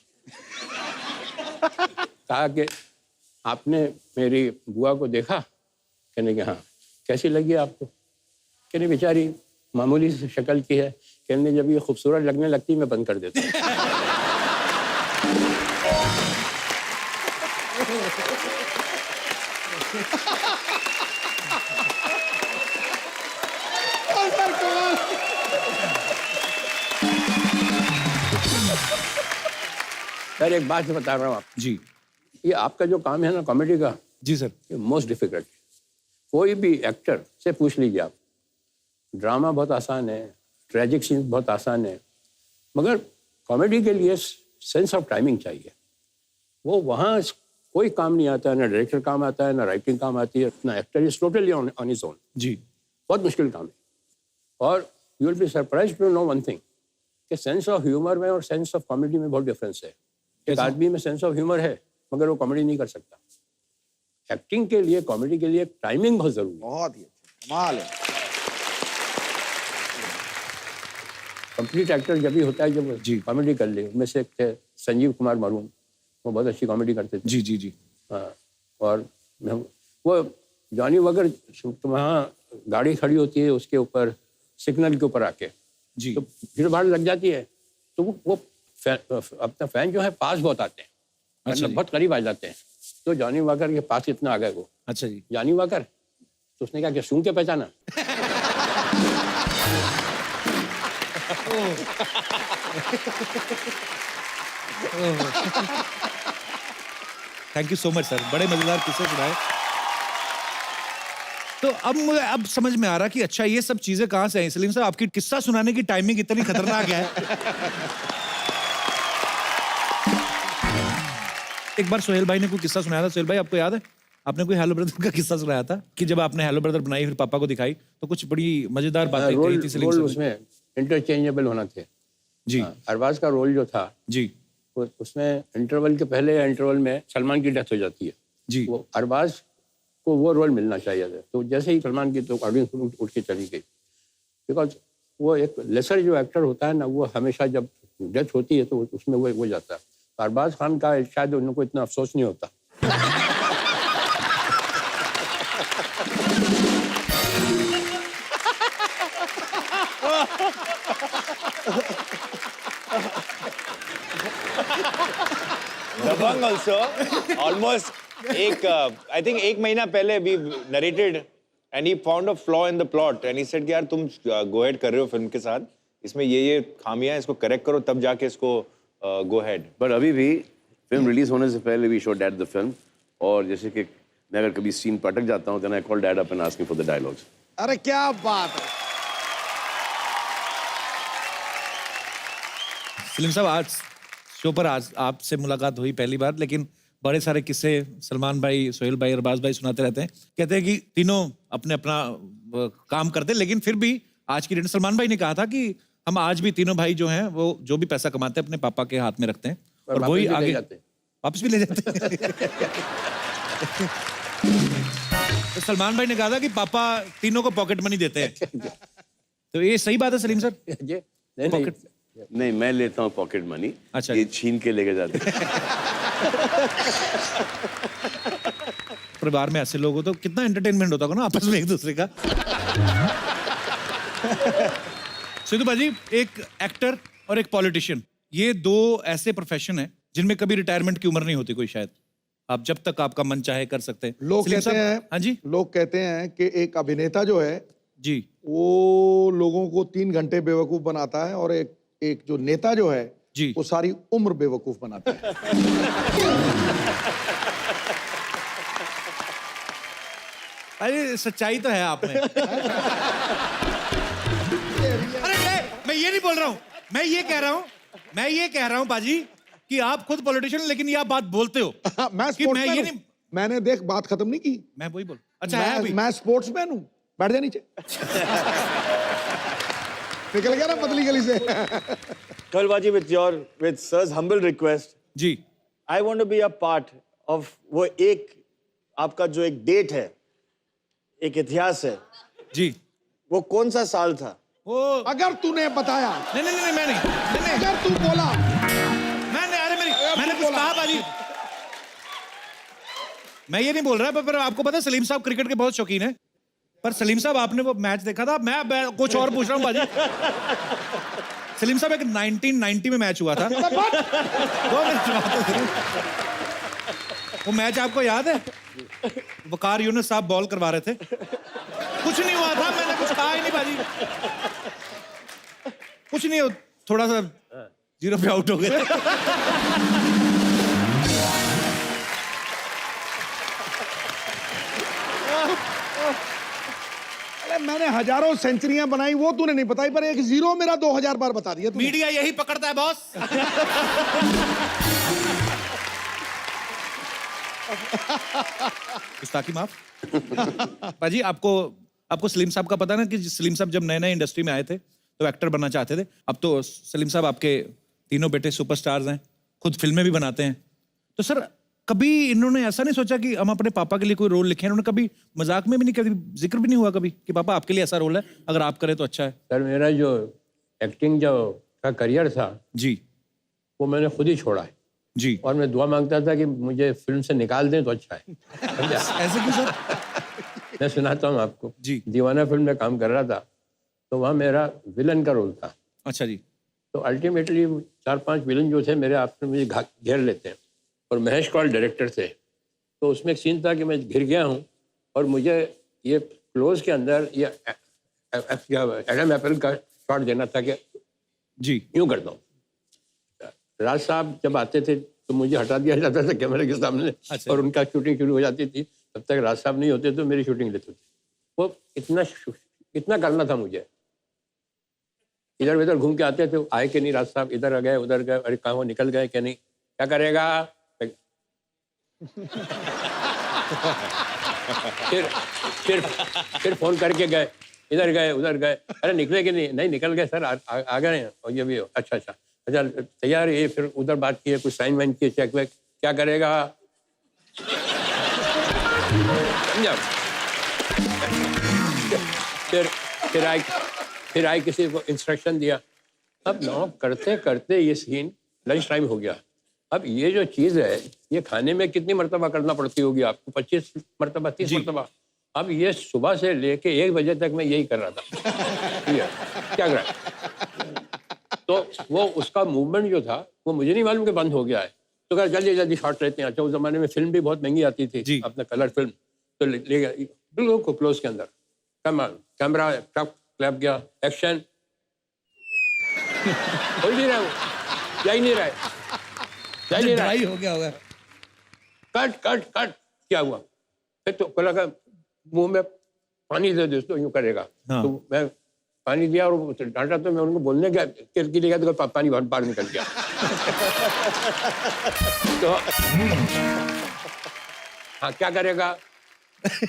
कहा कि आपने मेरी बुआ को देखा? कहने के हाँ। कैसी लगी आपको? कहने बेचारी मामूली सी शक्ल की है। कहने जब ये खूबसूरत लगने लगती मैं बंद कर देता हूँ। सर एक बात बता रहा हूँ आप जी। ये आपका जो काम है ना कॉमेडी का, जी सर। ये मोस्ट डिफिकल्ट। कोई भी एक्टर से पूछ लीजिए आप, ड्रामा बहुत आसान है, ट्रेजिक सीन बहुत आसान है, मगर कॉमेडी के लिए सेंस ऑफ टाइमिंग चाहिए। वो वहाँ कोई काम नहीं आता है, ना डायरेक्टर काम आता है, ना राइटिंग काम आती है, ना actor is totally on his own. जी। बहुत मुश्किल काम है। और you will be surprised to know one thing कि सेंस ऑफ ह्यूमर में और सेंस ऑफ कॉमेडी में बहुत डिफरेंस है। एक आदमी में सेंस ऑफ ह्यूमर है मगर वो कॉमेडी नहीं कर सकता। एक्टिंग के लिए, कॉमेडी के लिए टाइमिंग बहुत जरूरी है। बहुत ही अच्छा, कमाल है। कंप्लीट एक्टर जब भी होता है जब जी। कॉमेडी कर ले। उनमें से एक थे संजीव कुमार मरूम, वो बहुत अच्छी कॉमेडी करते थे। जी जी जी। हाँ, और वो जॉनी वगर वहाँ गाड़ी खड़ी होती है उसके ऊपर सिग्नल के ऊपर आके, जी। तो भीड़ भाड़ लग जाती है, तो वो अपना फैन जो है पास बहुत आते हैं, अच्छा मतलब बहुत करीब आ जाते हैं। तो जॉनी वॉकर के पास इतना आ गए वो, अच्छा जी। जॉनी वॉकर, तो उसने कहा कि सूंघ के पहचाना। Thank you so much sir, बड़े मजेदार किस्से सुनाए। तो अब मुझे अब समझ में आ रहा कि अच्छा ये सब चीजें कहाँ से आई। सलीम साहब, आपकी किस्सा सुनाने की टाइमिंग इतनी खतरनाक है। एक बार सोहेल भाई ने कोई किस्सा सुनाया था। सोहेल भाई, आपको याद है आपने कोई हेलो ब्रदर का किस्सा सुनाया था कि जब आपने हेलो ब्रदर बनाई फिर पापा को दिखाई तो कुछ बड़ी मजेदार बातें कही थी सलीम रोल साहब ने। उसमें इंटरचेंजेबल होना थे जी अरबाज का रोल जो था जी उसमें इंटरवल के पहले या इंटरवल में सलमान की डेथ हो जाती है जी। वो अरबाज को वो रोल मिलना चाहिए था। तो जैसे ही सलमान की तो ऑडियंस उठ के चली गई, बिकॉज वो एक लेसर जो एक्टर होता है ना, वो हमेशा जब डेथ होती है तो उसमें वो जाता है। तो अरबाज खान का शायद उनको इतना अफसोस नहीं होता। दबंग also almost I think एक महीना पहले we narrated and he found a flaw in the plot and he said कि यार तुम go ahead कर रहे हो फिल्म के साथ, इसमें ये खामियां, इसको करेक्ट करो तब जाके इसको go ahead। बट अभी भी फिल्म रिलीज होने से पहले we show dad the film, और जैसे कि मैं अगर कभी सीन पर अटक जाता हूँ then I call dad up and ask him for the dialogues. अरे क्या बात है। सलीम साहब, आज शो पर आज आपसे मुलाकात हुई पहली बार, लेकिन बड़े सारे किस्से सलमान भाई, सोहेल भाई, अरबाज भाई सुनाते रहते हैं। कहते हैं कि तीनों अपने अपना काम करते हैं, लेकिन फिर भी आज की डेट में सलमान भाई ने कहा था कि हम आज भी तीनों भाई जो हैं वो जो भी पैसा कमाते हैं अपने पापा के हाथ में रखते हैं और वही आगे वापस भी ले जाते हैं। तो सलमान भाई ने कहा था कि पापा तीनों को पॉकेट मनी देते हैं। तो ये सही बात है सलीम सर? पॉकेट नहीं, मैं लेता हूँ पॉकेट मनी। अच्छा, ये छीन के लेके जाते हैं। परिवार में ऐसे लोग हो तो कितना एंटरटेनमेंट होता होगा ना आपस में एक दूसरे का। सिद्धू भाजी, एक एक्टर और एक पॉलिटिशियन, ये दो ऐसे प्रोफेशन है जिनमें कभी रिटायरमेंट की उम्र नहीं होती कोई, शायद आप जब तक आपका मन चाहे कर सकते हैं। लोग कहते हैं, हाँ जी, लोग कहते हैं कि एक अभिनेता जो है जी वो लोगों को 3 घंटे बेवकूफ बनाता है और एक जो नेता जो है जी वो सारी उम्र बेवकूफ बनाता है। अरे सच्चाई तो है आप में। अरे मैं ये नहीं बोल रहा हूँ, मैं ये कह रहा हूँ बाजी कि आप खुद पॉलिटिशियन लेकिन ये आप बात बोलते हो। मैं कि मैं ये नहीं, मैंने देख बात खत्म नहीं की। मैं वही बोल। अच्छा है अभी? मैं स्पोर्ट्समैन हूँ। बैठ जा नीचे। निकल गया ना पतली गली से। कलबाजी with sir's humble request, ji I want to be a part of वो एक आपका जो एक डेट है, एक इतिहास है जी, वो कौन सा साल था? वो अगर तूने बताया। नहीं नहीं नहीं, मैं नहीं, अगर तू बोला। मैंने कुछ कहा बाजी, मैं ये नहीं बोल रहा, पर आपको पता है सलीम साहब क्रिकेट के बहुत शौकीन है। पर सलीम साहब आपने वो मैच देखा था? मैं कुछ और पूछ रहा हूँ बाजी। सलीम साहब एक 1990 में मैच हुआ था। 2 मिनट, वो मैच आपको याद है? वकार यूनुस साहब बॉल करवा रहे थे, कुछ नहीं हुआ था, मैंने कुछ कहा ही नहीं बाजी, कुछ नहीं, थोड़ा सा 0 पे आउट हो गए। मैंने हजारों सेंचुरियां बनाई वो तूने नहीं बताई, पर एक 0 मेरा 2000 बार बता दिया तूने। मीडिया यही पकड़ता है बॉस। गुस्ताखी माफ। बाजी, आपको सलीम साहब का पता ना कि सलीम साहब जब नए नए इंडस्ट्री में आए थे तो एक्टर बनना चाहते थे। अब तो सलीम साहब आपके तीनों बेटे सुपरस्टार्स हैं, खुद फिल्में भी बनाते हैं। तो सर कभी इन्होंने ऐसा नहीं सोचा कि हम अपने पापा के लिए कोई रोल लिखें? इन्होंने कभी मजाक में भी नहीं, कभी जिक्र भी नहीं हुआ कभी कि पापा आपके लिए ऐसा रोल है, अगर आप करें तो अच्छा है? सर मेरा जो एक्टिंग जो का करियर था जी, वो मैंने खुद ही छोड़ा है जी, और मैं दुआ मांगता था कि मुझे फिल्म से निकाल दें तो अच्छा है। ऐसे क्यों सर? मैं सुनाता हूँ आपको जी। दीवाना फिल्म में काम कर रहा था तो वहाँ मेरा विलन का रोल था। अच्छा जी। तो अल्टीमेटली 4-5 विलन जो थे मेरे आपस में मुझे घेर लेते हैं और महेश कौल डायरेक्टर थे। तो उसमें एक सीन था कि मैं घिर गया हूँ और मुझे ये क्लोज के अंदर ये एडम एप्पल का शॉट देना था कि जी यूँ करता हूँ। राज साहब जब आते थे तो मुझे हटा दिया जाता था कैमरे के सामने अच्छा। और उनका शूटिंग शुरू हो जाती थी। तब तक राज साहब नहीं होते तो मेरी शूटिंग लेते थे। वो इतना करना था मुझे। इधर उधर घूम के आते थे, आए कि नहीं राज साहब, इधर गए उधर गए, अरे कहाँ वो निकल गए क्या नहीं, क्या करेगा। फिर फोन करके गए, इधर गए उधर गए, अरे निकले कि नहीं, नहीं निकल गए सर, आ गए हैं। और ये भी हो, अच्छा तैयार है। फिर उधर बात की, कुछ साइन वाइन किए, चेक वेक, क्या करेगा। समझा। फिर आए किसी को इंस्ट्रक्शन दिया। अब नॉक करते करते ये सीन लंच टाइम हो गया। अब ये जो चीज़ है ये खाने में कितनी मरतबा करना पड़ती होगी आपको, 25 मरतबा 30 मरतबा। अब ये सुबह से लेके 1 बजे तक मैं यही कर रहा था। ठीक है, क्या कर रहा है? तो वो उसका मूवमेंट जो था वो मुझे नहीं मालूम कि बंद हो गया है। तो कहा जल्दी जल्दी शॉट लेते हैं। अच्छा, उस जमाने में फिल्म भी बहुत महंगी आती थी, अपना कलर फिल्म। तो ले गया बिल्कुल को क्लोज के अंदर, कैमरा क्लैप गया, एक्शन। हो ही नहीं रहा, वो जा ही नहीं रहा है, जा ही नहीं रहा है। हो गया होगा। कट कट कट, क्या हुआ? फिर तो को लगा मुंह में पानी दे दोस्तों, यूं करेगा। हाँ। तो मैं पानी दिया और डांटा तो मैं उनको बोलने गया के लिए गया तो पानी बाहर निकल गया। तो हाँ, क्या करेगा।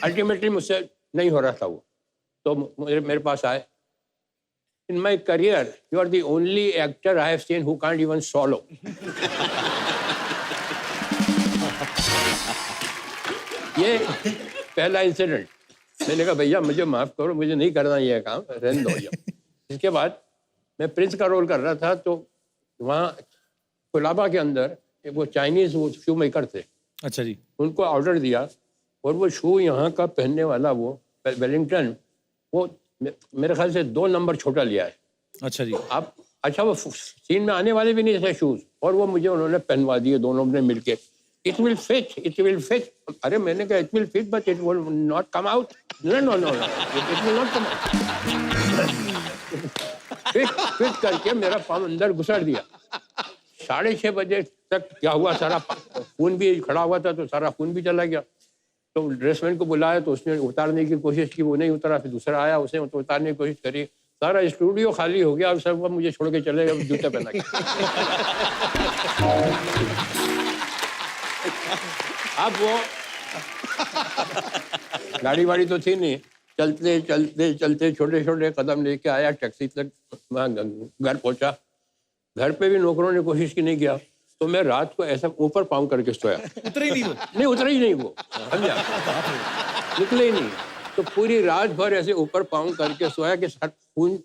अल्टीमेटली मुझसे नहीं हो रहा था वो। तो मेरे पास आए। In my career you are the only actor I have seen who can't even swallow। ये पहला इंसिडेंट। मैंने कहा भैया मुझे माफ करो, मुझे नहीं करना ये काम, रहने दो। इसके बाद मैं प्रिंस का रोल कर रहा था, तो वहाँ कोलाबा के अंदर वो चाइनीज वो शू मेकर थे। अच्छा जी। उनको ऑर्डर दिया और वो शू यहाँ का पहनने वाला वो वेलिंगटन, वो मेरे ख्याल से 2 नंबर छोटा लिया है। अच्छा जी। आप अच्छा, वो सीन में आने वाले भी नहीं थे शूज, और वो मुझे उन्होंने पहनवा दिए दोनों ने मिलके। It will fit, it will fit. अरे मैंने कहा it will fit but it will not come out. No no no, it will not come out. Fit करके मेरा पाँव अंदर घुसर दिया। 6:30 बजे तक क्या हुआ, सारा खून भी खड़ा हुआ था तो सारा खून भी चला गया। तो ड्रेसमैन को बुलाया तो उसने उतारने की कोशिश की, वो नहीं उतरा। फिर दूसरा आया, उसने उतारने की कोशिश करी। सारा स्टूडियो खाली हो गया और सब मुझे छोड़ के चले गए जूते पहना के। अब वो गाड़ी वाड़ी तो थी नहीं, चलते चलते चलते छोटे छोटे कदम लेके आया टैक्सी तक, वहाँ घर पहुंचा। घर पे भी नौकरों ने कोशिश की, नहीं किया। तो मैं रात को ऐसा ऊपर पाँव करके सोया। उतरे ही नहीं वो। नहीं उतरा ही नहीं वो, समझा, निकले ही नहीं। तो पूरी रात भर ऐसे ऊपर पाँव करके सोया कि खून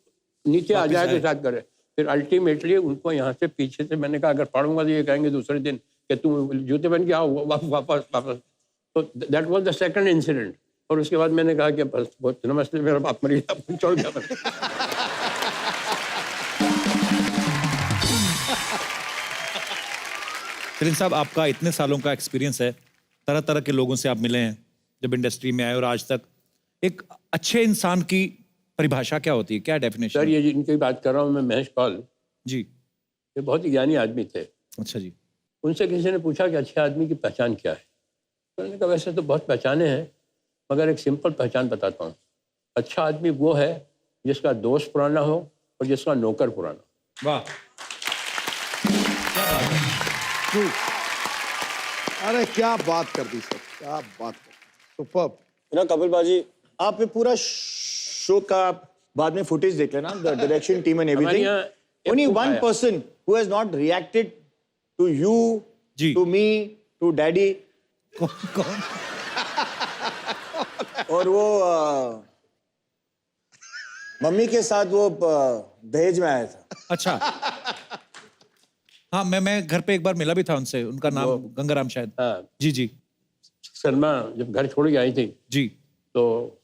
नीचे आ जाए तो साथ करे। फिर अल्टीमेटली उनको यहाँ से पीछे से मैंने कहा अगर पढ़ूंगा तो ये कहेंगे दूसरे दिन कि तुम जूते पहन के आओ वापस। तो that was the second incident. और उसके बाद मैंने कहा कि बस बहुत नमस्ते, मेरा बाप मर गया, छोड़ गया। प्रिंस साहब, आपका इतने सालों का एक्सपीरियंस है, तरह तरह के लोगों से आप मिले हैं जब इंडस्ट्री में आए और आज तक। एक अच्छे इंसान की परिभाषा क्या होती है, क्या डेफिनेशन? सर, ये जिनकी बात कर रहा हूँ मैं, महेश पाल जी, ये बहुत ही ज्ञानी आदमी थे। अच्छा जी। उनसे किसी ने पूछा कि अच्छे आदमी की पहचान क्या है। तो उन्होंने कहा वैसे तो बहुत पहचाने हैं, मगर एक सिंपल पहचान बताता हूँ। अच्छा आदमी वो है जिसका दोस्त पुराना हो और जिसका नौकर पुराना। वाह, अरे क्या बात कर दी सर, क्या बात कर दी, सुपर्ब। ना कपिल बाजी, आप ये पूरा शो का बाद में फुटेज देख लेना, the direction team and everything. Only one person who has not reacted to you, to me, to daddy. कौन? और वो मम्मी के साथ वो दहेज में आया था। अच्छा, हाँ, मैं घर पे एक बार मिला भी था उनसे, उनका नाम गंगाराम शायद। हाँ जी जी। शर्मा जब घर छोड़ के आई थी जी, तो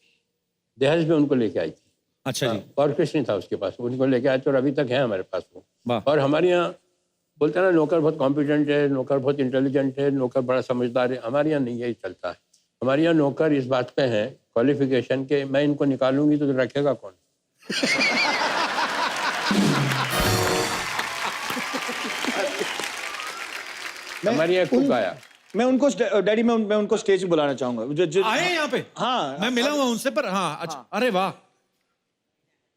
दहेज में उनको लेके आई थी। अच्छा जी। और कुछ नहीं था उसके पास, उनको लेके आए थे और अभी तक है हमारे पास वो। वाह। और हमारे यहाँ बोलते हैं ना नौकर बहुत कॉम्पिटेंट है, नौकर बहुत इंटेलिजेंट है, नौकर बड़ा समझदार है। हमारे यहाँ नहीं यही चलता है। हमारे यहाँ नौकर इस बात पे हैं क्वालिफिकेशन के, मैं इनको निकालूंगी तो रखेगा कौन? हमारे यहाँ कुक आया। मैं उनको डैडी मैं उनको स्टेज पे बुलाना चाहूंगा आए हैं यहाँ पे? हाँ मैं मिला हुआ उनसे, पर हाँ अच्छा, अरे वाह।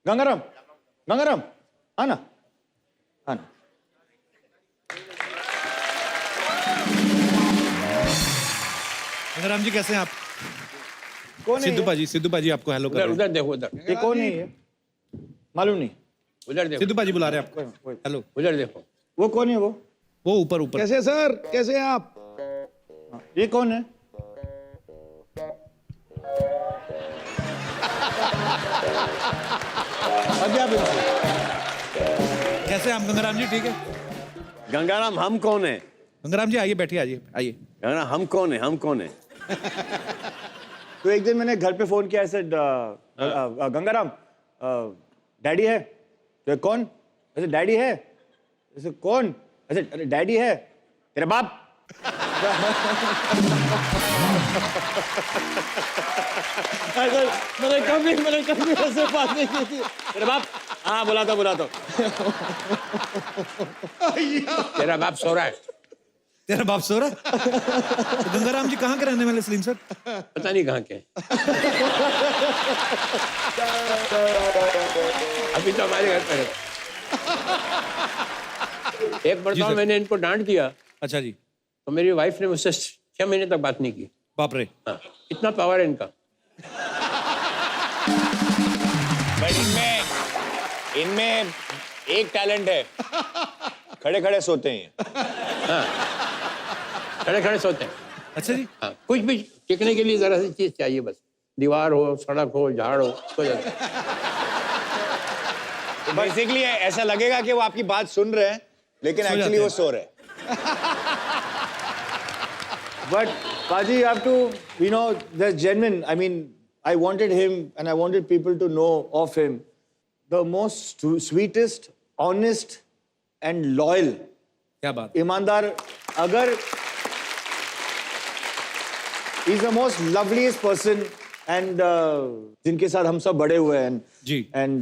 गंगाराम, गंगाराम आना, आना। गंगाराम जी कैसे हैं आप? कौन है सिद्धू पाजी आपको हेलो कर उधर रहे हैं। उधर देखो, उधर ये कौन है ये? मालूम नहीं। उधर देखो, सिद्धू पाजी बुला रहे हैं आपको, हेलो। उधर देखो। वो कौन है? वो ऊपर ऊपर। कैसे सर, कैसे हैं आप? ये कौन है? अभी आप कैसे हैं आप गंगाराम जी? ठीक है गंगाराम हम कौन है? गंगाराम जी, आइए बैठिए, आइए आइए। गंगाराम हम कौन है? हम कौन है? तो एक दिन मैंने घर पे फोन किया, ऐसे गंगाराम डैडी है? तो कौन? ऐसे डैडी है? ऐसे कौन? ऐसे अरे डैडी है तेरा बाप। मैंने कभी ऐसे बात नहीं की थी। तेरा बाप? हाँ बुला दो। तेरा बाप सो रहा है। तेरा बाप सो रहा है? तो गंगाराम जी कहाँ के रहने वाले सलीम सर? पता नहीं कहाँ के। अभी तो हमारे घर पे रहते। एक मरतबा मैंने इनको डांट दिया। अच्छा जी। तो मेरी वाइफ ने मुझसे 6 महीने तक बात नहीं की। बाप रे। हाँ, इतना पावर है इनका। इनमें एक टैलेंट है, खड़े खड़े सोते हैं। हाँ, खड़े खड़े सोते हैं। अच्छा जी। हाँ, कुछ भी टिकने के लिए जरा सी चीज चाहिए, बस दीवार हो, सड़क हो, झाड़ हो, सो जाते हैं। बेसिकली ऐसा लगेगा कि वो आपकी बात सुन रहे हैं, लेकिन एक्चुअली वो सो रहे हैं। But Paji, you have to, they're genuine. I mean, I wanted him and I wanted people to know of him. The most sweetest, honest and loyal. क्या बात? ईमानदार, अगर he's the most loveliest person and जिनके साथ हम सब बड़े हुए हैं. जी. And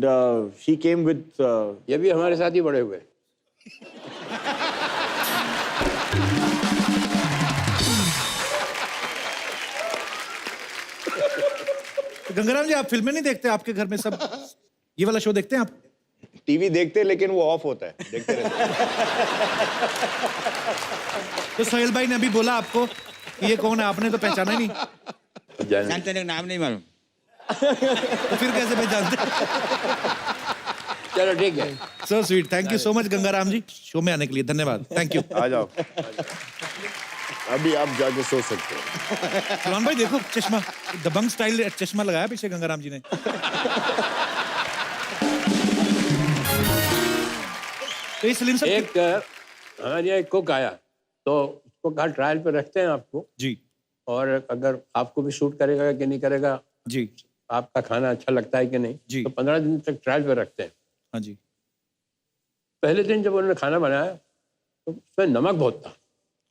he came with. ये भी हमारे साथ ही बड़े हुए। गंगाराम जी, आप फिल्में नहीं देखते? आपके घर में सब ये वाला शो देखते हैं आप? टीवी देखते हैं, लेकिन वो ऑफ होता है, देखते रहते हैं। तो सोहेल भाई ने अभी बोला आपको कि ये कौन है, आपने तो पहचाना ही नहीं। जानते नहीं, नाम नहीं मालूम। तो फिर कैसे पहचानते? चलो ठीक है। So sweet, thank you so much Gangaram ji, show में आने के लिए धन्यवाद। Thank you. आ जाओ, अभी आप जाके सो सकते हो। सलमान भाई देखो चश्मा, दबंग स्टाइल चश्मा लगाया पीछे गंगाराम जी ने। तो ये सलीम साहब एक हमारे यहाँ एक कुक आया, तो उसको कहा ट्रायल पे रखते हैं आपको जी, और अगर आपको भी शूट करेगा कि नहीं करेगा जी, आपका खाना अच्छा लगता है कि नहीं जी, तो 15 दिन तक ट्रायल पे रखते हैं। हाँ जी। पहले दिन जब उन्होंने खाना बनाया तो उसमें नमक बहुत था।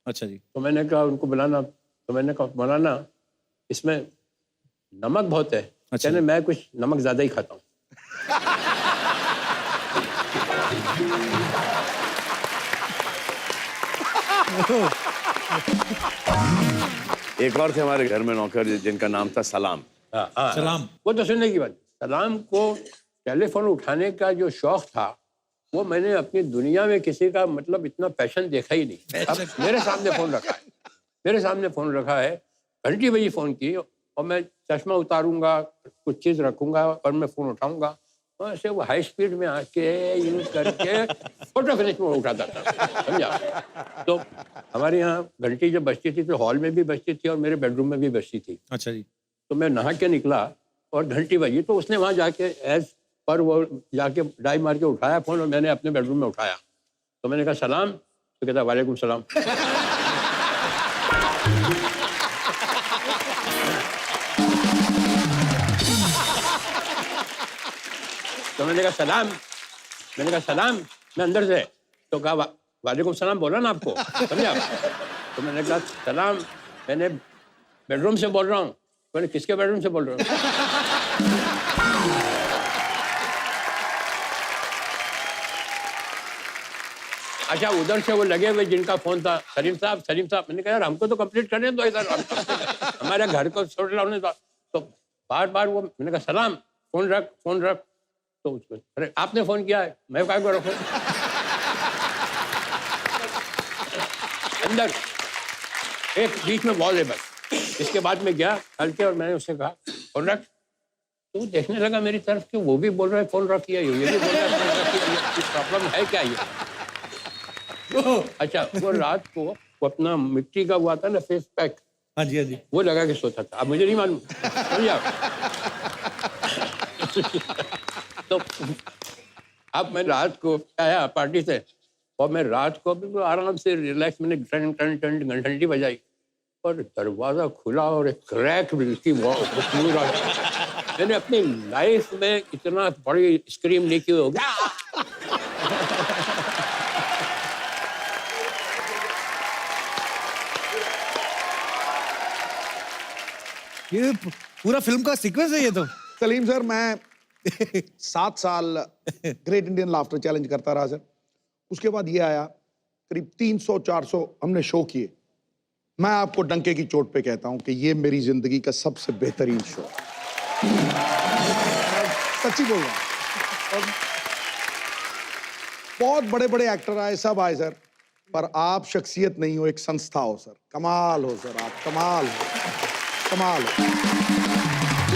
अच्छा जी। तो मैंने कहा उनको बुलाना, तो मैंने कहा बनाना इसमें नमक बहुत है। अच्छा। कहने मैं कुछ नमक ज्यादा ही खाता हूँ। एक और थे हमारे घर में नौकर जिनका नाम था सलाम। सलाम। वो तो सुनने की बात। सलाम को टेलीफोन उठाने का जो शौक था वो मैंने अपनी दुनिया में किसी का मतलब इतना पैशन देखा ही नहीं। अब मेरे सामने फोन रखा है, मेरे सामने फोन रखा है, घंटी बजी फोन की और मैं चश्मा उतारूंगा, कुछ चीज रखूंगा और मैं फोन उठाऊंगा, और ऐसे वो हाई स्पीड में आके यूज करके फोटो फिनिश में उठाता था, समझा। तो हमारे यहाँ घंटी जब बजती थी तो हॉल में भी बजती थी और मेरे बेडरूम में भी बजती थी। अच्छा जी। तो मैं नहा के निकला और घंटी बजी, तो उसने वहां जाके एज पर वो जाके डाई मार के उठाया फोन और मैंने अपने बेडरूम में उठाया। तो मैंने कहा सलाम, तो कहता वालेकुम सलाम। तो मैंने कहा सलाम, मैं अंदर से, तो कहा वालेकुम सलाम बोला ना आपको, समझे आप? तो मैंने कहा सलाम, मैंने बेडरूम से बोल रहा हूँ। मैंने किसके बेडरूम से बोल रहा हूँ? अच्छा, उधर से वो लगे हुए जिनका फोन था, सलीम साहब। मैंने कहा यार हमको तो कंप्लीट करने दो इधर, हमारे घर को छोड़ लाने दो। तो बार बार वो, मैंने कहा सलाम, फोन रख। तो उसको, अरे आपने फोन किया है, मैं क्या करूँ? अंदर एक बीच में वॉल है बस। इसके बाद में गया हल्के और मैंने उससे कहा फोन रख। तो देखने लगा मेरी तरफ कि वो भी बोल रहा है फोन रखिए, ये भी बोल रहा है फोन रखिए, प्रॉब्लम है क्या ये? अच्छा, वो रात को वो अपना मिट्टी का हुआ था ना फेस पैक, हाँ जी, वो लगा के सोता था। अब मुझे नहीं मालूम, समझा? तो अब मैं रात को आया पार्टी से और मैं रात को बिल्कुल आराम से रिलैक्स, मैंने घंटी बजाई और दरवाजा खुला और एक क्रैक बिल्कुल मैंने अपनी लाइफ में इतना बड़ी स्क्रीम नहीं की होगी। ये पूरा फिल्म का सीक्वेंस है ये तो। सलीम सर, मैं 7 साल ग्रेट इंडियन लाफ्टर चैलेंज करता रहा सर। उसके बाद ये आया, करीब 300-400 हमने शो किए। मैं आपको डंके की चोट पे कहता हूं कि ये मेरी जिंदगी का सबसे बेहतरीन शो, सच्ची बोल रहा हूं। और बहुत बड़े बड़े एक्टर आए, सब आए सर, पर आप शख्सियत नहीं हो, एक संस्था हो सर। कमाल हो सर, आप कमाल हो, कमाल हो,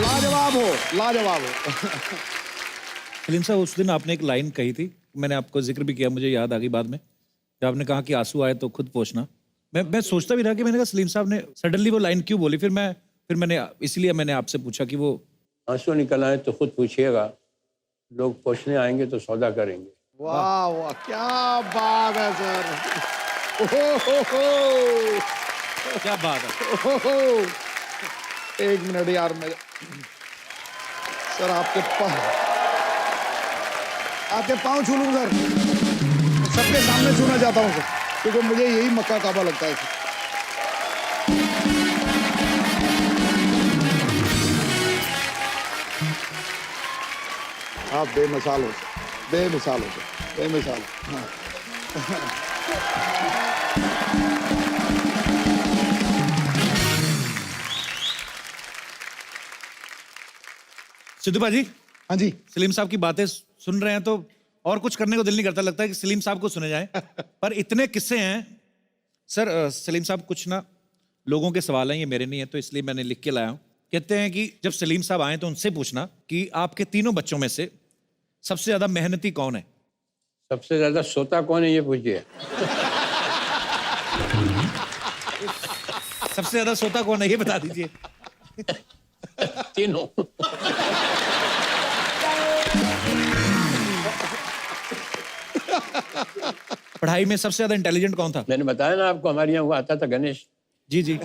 लाजवाब हो, लाजवाब हो। सलीम साहब, उस दिन आपने एक लाइन कही थी, मैंने आपको जिक्र भी किया, मुझे याद आ गई बाद में, जब आपने कहा कि आंसू आए तो खुद पोंछना। मैं सोचता भी रहा कि मैंने कहा सलीम साहब ने सडनली वो लाइन क्यों बोली। फिर मैंने इसलिए मैंने आपसे पूछा कि वो आंसू निकल आए तो खुद पूछिएगा, लोग पूछने आएंगे तो सौदा करेंगे। वाह वाह, क्या बात है सर, क्या बात है। एक मिनट यार, मैं सर आपके पाँव छू लूं सर, सबके सामने छूना चाहता हूं सर, क्योंकि मुझे यही मक्का काबा लगता है सर। आप बेमिसाल हो सर, बेमिसाल हो सर, बेमिसाल। हाँ। सिद्धू भाजी, हाँ जी, सलीम साहब की बातें सुन रहे हैं तो और कुछ करने को दिल नहीं करता, लगता है कि सलीम साहब को सुने जाएं। पर इतने किस्से हैं सर। सलीम साहब, कुछ ना लोगों के सवाल हैं, ये मेरे नहीं है, तो इसलिए मैंने लिख के लाया हूँ। कहते हैं कि जब सलीम साहब आए तो उनसे पूछना कि आपके तीनों बच्चों में से सबसे ज्यादा मेहनती कौन है? सबसे ज्यादा सोता कौन है ये पूछिए। सबसे ज्यादा सोता कौन है ये बता दीजिए। तीनों। पढ़ाई में सबसे ज्यादा इंटेलिजेंट कौन था? मैंने बताया ना आपको, हमारे यहाँ वो आता था गणेश। जी जी।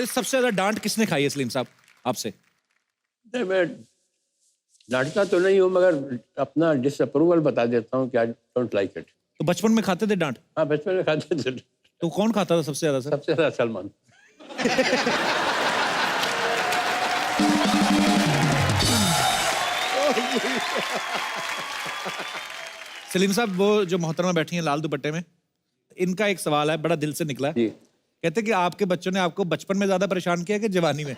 सबसे ज्यादा डांट किसने खाई है सलीम साहब आपसे? मैं डांटता तो नहीं हूँ, मगर अपना डिसअप्रूवल बता देता हूँ कि आई डोंट लाइक इट। तो बचपन में खाते थे डांट? हाँ, बचपन में खाते थे। तो कौन खाता था सबसे ज्यादा सर? सबसे ज्यादा सलमान। सलीम साहब, वो जो मोहतरमा बैठी हैं लाल दुपट्टे में, इनका एक सवाल है, बड़ा दिल से निकला है। कहते कि आपके बच्चों ने आपको बचपन में ज्यादा परेशान किया कि जवानी में?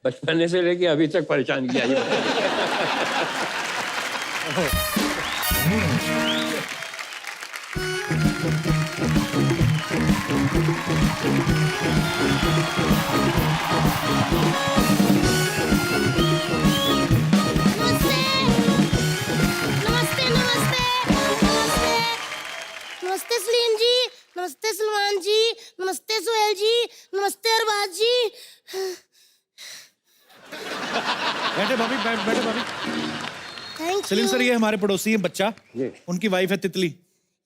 बचपन से लेके अभी तक परेशान किया ये। नमस्ते सलीम जी, नमस्ते सलमान जी, नमस्ते सुहेल जी, नमस्ते अरबाज जी। बैठे भाभी, बैठे भाभी। Thank Salim you. सर, ये हमारे पड़ोसी हैं बच्चा, उनकी वाइफ है तितली।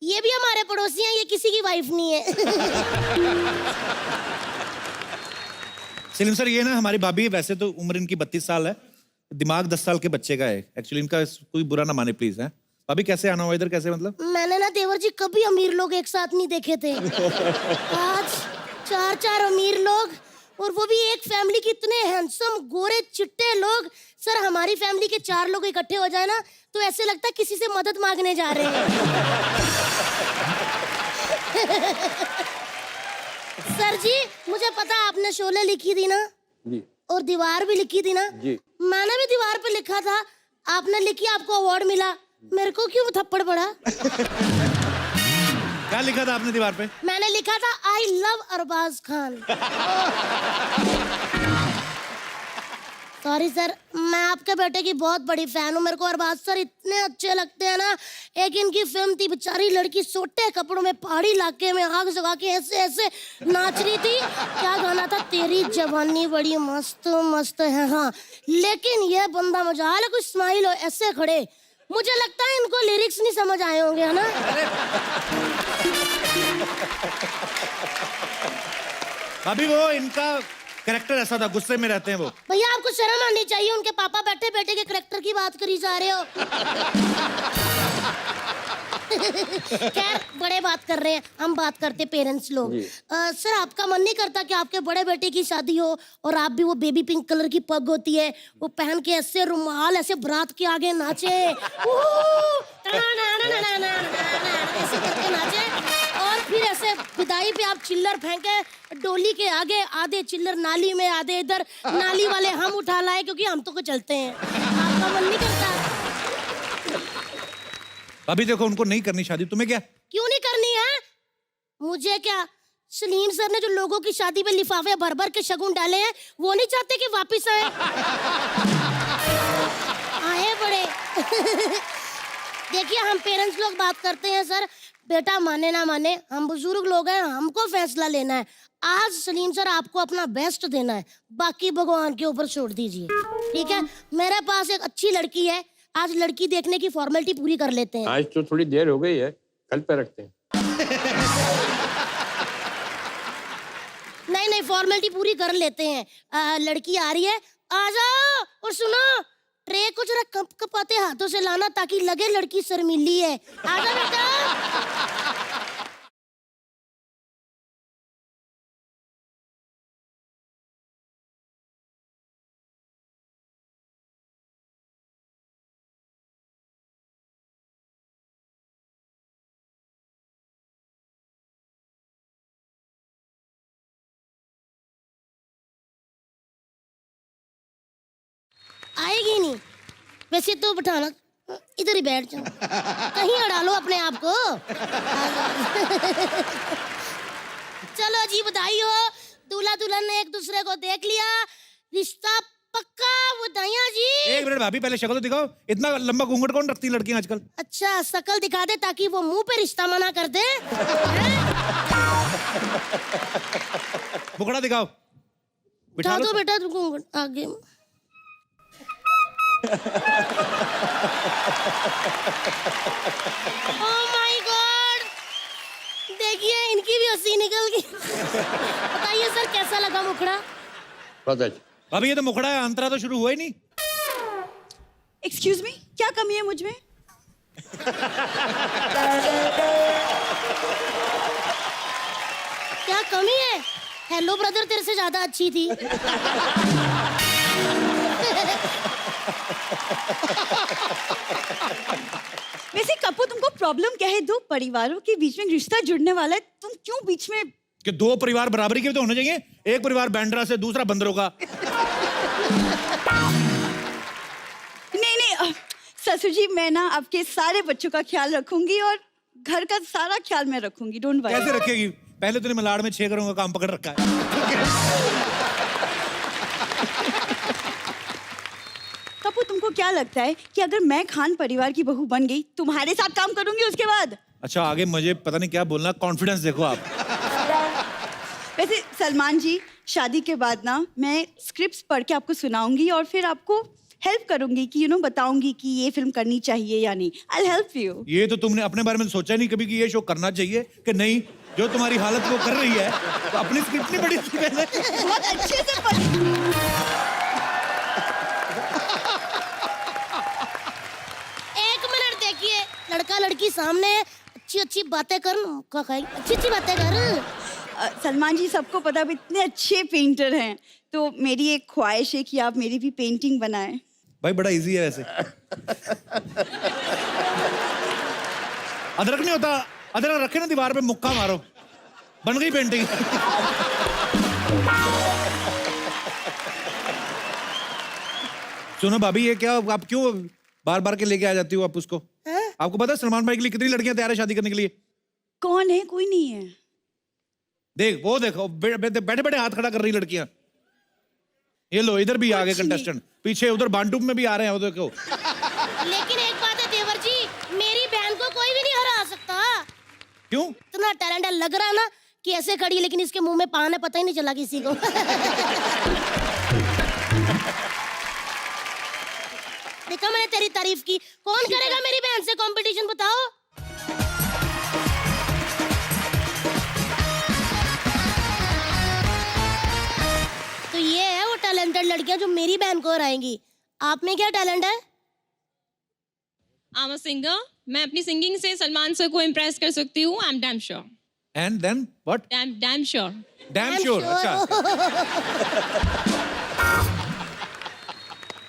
ये भी हमारे पड़ोसी हैं, ये किसी की वाइफ नहीं है। सलीम सर, ये ना हमारी भाभी, वैसे तो उम्र इनकी 32 साल है, दिमाग 10 साल के बच्चे का है एक्चुअली। इनका कोई बुरा ना माने प्लीज। है भाभी, कैसे आना हुआ इधर, कैसे मतलब? मैंने ना देवर जी कभी अमीर लोग एक साथ नहीं देखे थे। आज 4 अमीर लोग, और वो भी एक फैमिली के इतने हैंडसम गोरे चिट्टे लोग। सर, हमारी फैमिली के 4 लोग इकट्ठे हो जाए ना तो ऐसे लगता है किसी से मदद मांगने जा रहे हैं। सर जी, मुझे पता आपने शोले लिखी थी ना जी। और दीवार भी लिखी थी ना जी। मैंने भी दीवार पे लिखा था, आपने लिखी, आपको अवार्ड मिला, मेरे को क्यों थप्पड़ पड़ा? क्या लिखा था आपने दीवार पे? मैंने लिखा था I love Arbaaz Khan. Sorry sir, मैं आपके बेटे की बहुत बड़ी फैन हूँ। मेरे को अरबाज सर इतने अच्छे लगते हैं ना। एक इनकी फिल्म थी, बेचारी लड़की सोटे कपड़ों में पहाड़ी इलाके में आग जगा के ऐसे ऐसे नाच रही थी। क्या गाना था? तेरी जवानी बड़ी मस्त मस्त है। हाँ, लेकिन ये बंदा मजाल है, कुछ स्माइल हो ऐसे खड़े, मुझे लगता है इनको लिरिक्स नहीं समझ आए होंगे, है ना? अभी वो इनका कैरेक्टर ऐसा था, गुस्से में रहते हैं वो। भैया, आपको शर्म आनी चाहिए, उनके पापा बैठे बेटे के कैरेक्टर की बात करी जा रहे हो। खैर, बड़े बात कर रहे हैं, हम बात करते पेरेंट्स लोग। सर, आपका मन नहीं करता कि आपके बड़े बेटे की शादी हो और आप भी वो बेबी पिंक कलर की पग होती है, वो पहन के ऐसे रुमाल ऐसे बारात के आगे नाचे, ऐसे करके नाचे, और फिर ऐसे विदाई पे आप चिल्लर फेंके डोली के आगे, आधे चिल्लर नाली में, आधे इधर, नाली वाले हम उठा लाए क्योंकि हम तो को चलते हैं। आपका मन नहीं करता? अभी देखो, उनको नहीं करनी शादी, तुम्हें क्या? क्यों नहीं करनी है? मुझे क्या? सलीम सर ने जो लोगों की शादी पे लिफाफे भर भर के शगुन डाले हैं, वो नहीं चाहते कि वापस आए? आए बड़े। देखिए, हम पेरेंट्स लोग बात करते हैं सर, बेटा माने ना माने, हम बुजुर्ग लोग हैं, हमको फैसला लेना है। आज सलीम सर आपको अपना बेस्ट देना है, बाकी भगवान के ऊपर छोड़ दीजिए, ठीक है? मेरे पास एक अच्छी लड़की है, आज लड़की देखने की फॉर्मेलिटी पूरी कर लेते हैं। आज तो थोड़ी देर हो गई है, कल पे रखते हैं। नहीं, फॉर्मेलिटी पूरी कर लेते हैं। लड़की आ रही है, आ जाओ। और सुनो, ट्रे को जरा कप कपाते हाथों से लाना ताकि लगे लड़की शर्मीली है। आ जाओ बेटा। आएगी नहीं, वैसे तो बिठाना, इधर ही बैठ जाओ, कहीं अड़ा लो अपने आप को। चलो जी, बधाई हो, दूल्हा दुल्हन ने एक दूसरे को देख लिया, रिश्ता पक्का। बधाइयां जी। एक मिनट भाभी, पहले शक्ल तो दिखाओ। इतना लंबा घूंघट कौन रखती लड़कियां आजकल? अच्छा, शक्ल दिखा दे ताकि वो मुंह पे रिश्ता मना कर दे। मुखड़ा दिखाओ। बिठा दो बेटा घूंघट आगे। Oh my God! देखिए, इनकी भी हंसी निकल गई। बताइए सर, कैसा लगा मुखड़ा? बहुत अच्छा। भाभी, ये तो मुखड़ा है, अंतरा तो शुरू हुआ ही नहीं। एक्सक्यूज मी, क्या कमी है मुझ में? क्या कमी है? हेलो ब्रदर तेरे से ज्यादा अच्छी थी। वैसे कपू, तुमको प्रॉब्लम क्या है? दो परिवारों के बीच में रिश्ता जुड़ने वाला है, तुम क्यों बीच में? कि दो परिवार बराबरी के तो होने चाहिए। एक परिवार बैंड्रा से, दूसरा बंदरों का। नहीं, ससुर जी, मैं ना आपके सारे बच्चों का ख्याल रखूंगी और घर का सारा ख्याल मैं रखूंगी, डोंट वरी। कैसे रखेगी? पहले तो मलाड़ में 6 करूंगा काम पकड़ रखा है। कपू, तुमको क्या लगता है कि अगर मैं खान परिवार की बहू बन गई, तुम्हारे साथ काम करूंगी उसके बाद? अच्छा, आगे मुझे पता नहीं क्या बोलना, कॉन्फिडेंस देखो आप। वैसे सलमान जी, शादी के बाद ना मैं स्क्रिप्ट्स पढ़ के आपको सुनाऊंगी और फिर आपको हेल्प करूंगी कि बताऊंगी कि ये फिल्म करनी चाहिए या नहीं. I'll help you. ये तो तुमने अपने बारे में सोचा नहीं कभी कि ये शो करना चाहिए कि नहीं? जो तुम्हारी हालत वो कर रही है तो अपनी स्क्रिप्ट नहीं पढ़ी थी पहले? बहुत अच्छे से पढ़ी. एक मिनट देखिए, लड़का लड़की सामने है, अच्छी अच्छी बातें कर, अच्छी अच्छी बातें कर. सलमान जी, सबको पता है आप इतने अच्छे पेंटर हैं, तो मेरी एक ख्वाहिश है कि आप मेरी भी पेंटिंग बनाएं. भाई बड़ा इजी है वैसे. अदरक नहीं होता, अदरक रखे ना दीवार पे, मुक्का मारो, बन गई पेंटिंग. सुनो भाभी, ये क्या आप क्यों बार बार के लेके आ जाती हो आप उसको? आपको पता है सलमान भाई के लिए कितनी लड़कियां तैयार है शादी करने के लिए? कौन है? कोई नहीं है. देख वो देखो, बैठे बैठे हाथ खड़ा कर रही लड़कियां. ये लो, इधर भी आ गए कंटेस्टेंट, पीछे उधर बांडुप में भी आ रहे हैं, वो देखो. लेकिन एक बात है देवर जी, मेरी बहन को कोई भी नहीं हरा सकता. क्यों? इतना टैलेंट लग रहा है ना कि ऐसे खड़ी, लेकिन इसके मुंह में पान है, पता ही नहीं चला किसी को. देखा मैंने तेरी तारीफ की. कौन करेगा मेरी बहन से कंपटीशन, बताओ? तो ये है वो टैलेंटेड लड़कियां जो मेरी बहन को हराएंगी. आप में क्या टैलेंट है? I'm a singer. मैं अपनी सिंगिंग से सलमान सर को इम्प्रेस कर सकती हूँ. I'm damn sure. And then what? Damn sure. Damn sure. अच्छा.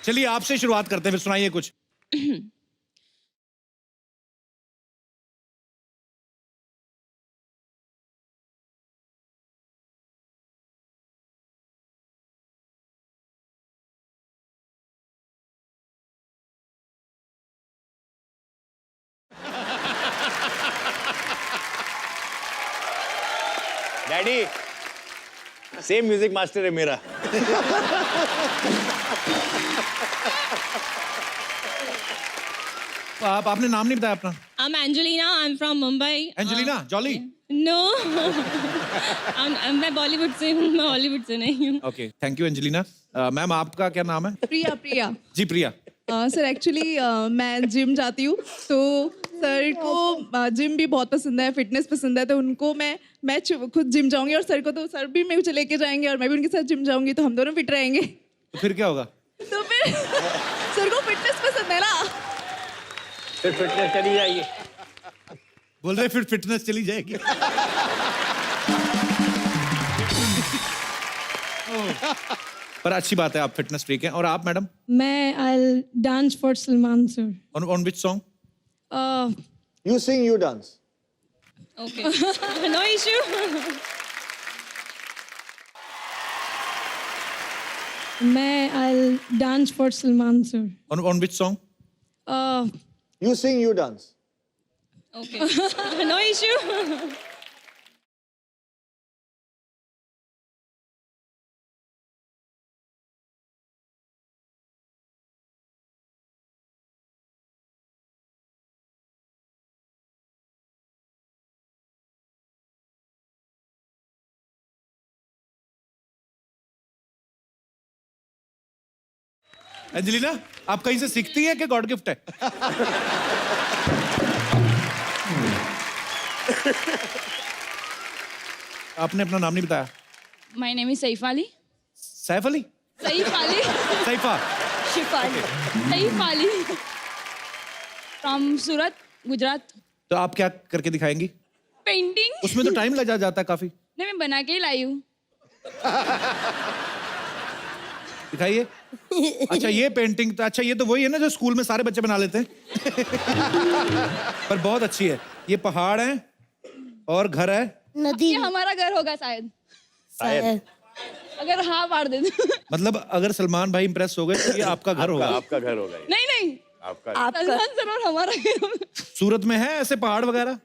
चलिए आपसे शुरुआत करते हैं, फिर सुनाइए कुछ. डैडी, सेम म्यूजिक मास्टर है मेरा. आपने नाम नहीं बताया अपना. I'm Angelina. I'm from Mumbai. Angelina Jolie? No. मैं बॉलीवुड से हूँ, मैं हॉलीवुड से नहीं हूँ. Okay, thank you Angelina. Ma'am आपका क्या नाम है? प्रिया. प्रिया. जी प्रिया. सर एक्चुअली मैं जिम जाती हूँ, तो सर को जिम भी बहुत पसंद है, फिटनेस पसंद है, तो उनको मैं खुद जिम जाऊंगी और सर को, तो सर भी मेरे को लेके जाएंगे और मैं भी उनके साथ जिम जाऊंगी, तो हम दोनों फिट रहेंगे. तो फिर क्या होगा? तो फिर सर को फिटनेस पसंद है ना, फिर फिटनेस चली जाएगी. बोल रहे फिर फिटनेस चली जाएगी. पर अच्छी बात है, आप फिटनेस फ्रीक हैं. और आप मैडम? मैं I'll dance for Salman sir. On which song? You sing, you dance. Okay. No issue. मैं I'll dance for Salman sir. On which song? You sing, you dance. Okay. No issue. Angelina, आप कहीं से सीखती हैं कि God gift है? आपने अपना नाम नहीं बताया. My name is Saif Ali. Saif Ali? Saif Ali. Saifai? Shifali. Saif Ali. From Surat, Gujarat. तो आप क्या करके दिखाएंगी? Painting. उसमें तो टाइम लग जाता है काफी. नहीं, मैं बना के ही लाई हूँ. दिखाइए. अच्छा ये पेंटिंग तो, अच्छा ये तो वही है ना जो स्कूल में सारे बच्चे बना लेते हैं. पर बहुत अच्छी है. ये पहाड़ है और घर है. नदी. ये हमारा घर होगा शायद. शायद. अगर हाँ मार दे दो. मतलब अगर सलमान भाई इंप्रेस हो गए तो ये आपका घर होगा. आपका घर होगा. नहीं. आपका. सलमान सर और हमारा घर. सूरत में है ऐसे पहाड़ वगैरह?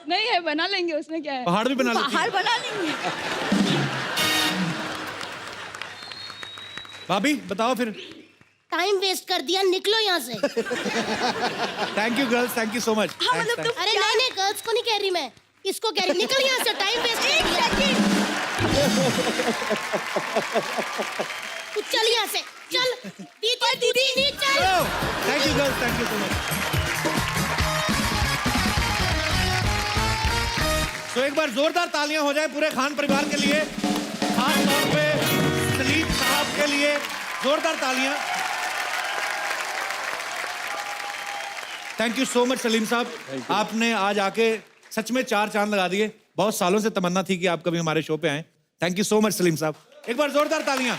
नहीं है, बना लेंगे, उसमें क्या है. पहाड़ भी बना लेंगे. पहाड़ बना लेंगे. भाभी बताओ फिर. टाइम वेस्ट कर दिया, निकलो यहाँ से. Thank you girls, thank you so much. अरे नहीं गर्ल्स को नहीं कह रही मैं, इसको कह रही. निकल यहाँ से, टाइम वेस्ट कर दिया. तू चल यहाँ से, चल. दीदी चलो thank you girls, thank you so much. तो एक बार जोरदार तालियां हो जाए पूरे खान परिवार के लिए, खास तौर पे सलीम साहब के लिए जोरदार तालियां। Thank you so much Salim साहब, आपने आज आके सच में 4 चांद लगा दिए। बहुत सालों से तमन्ना थी कि आप कभी हमारे शो पे आए। Thank you so much Salim साहब, एक बार जोरदार तालियां।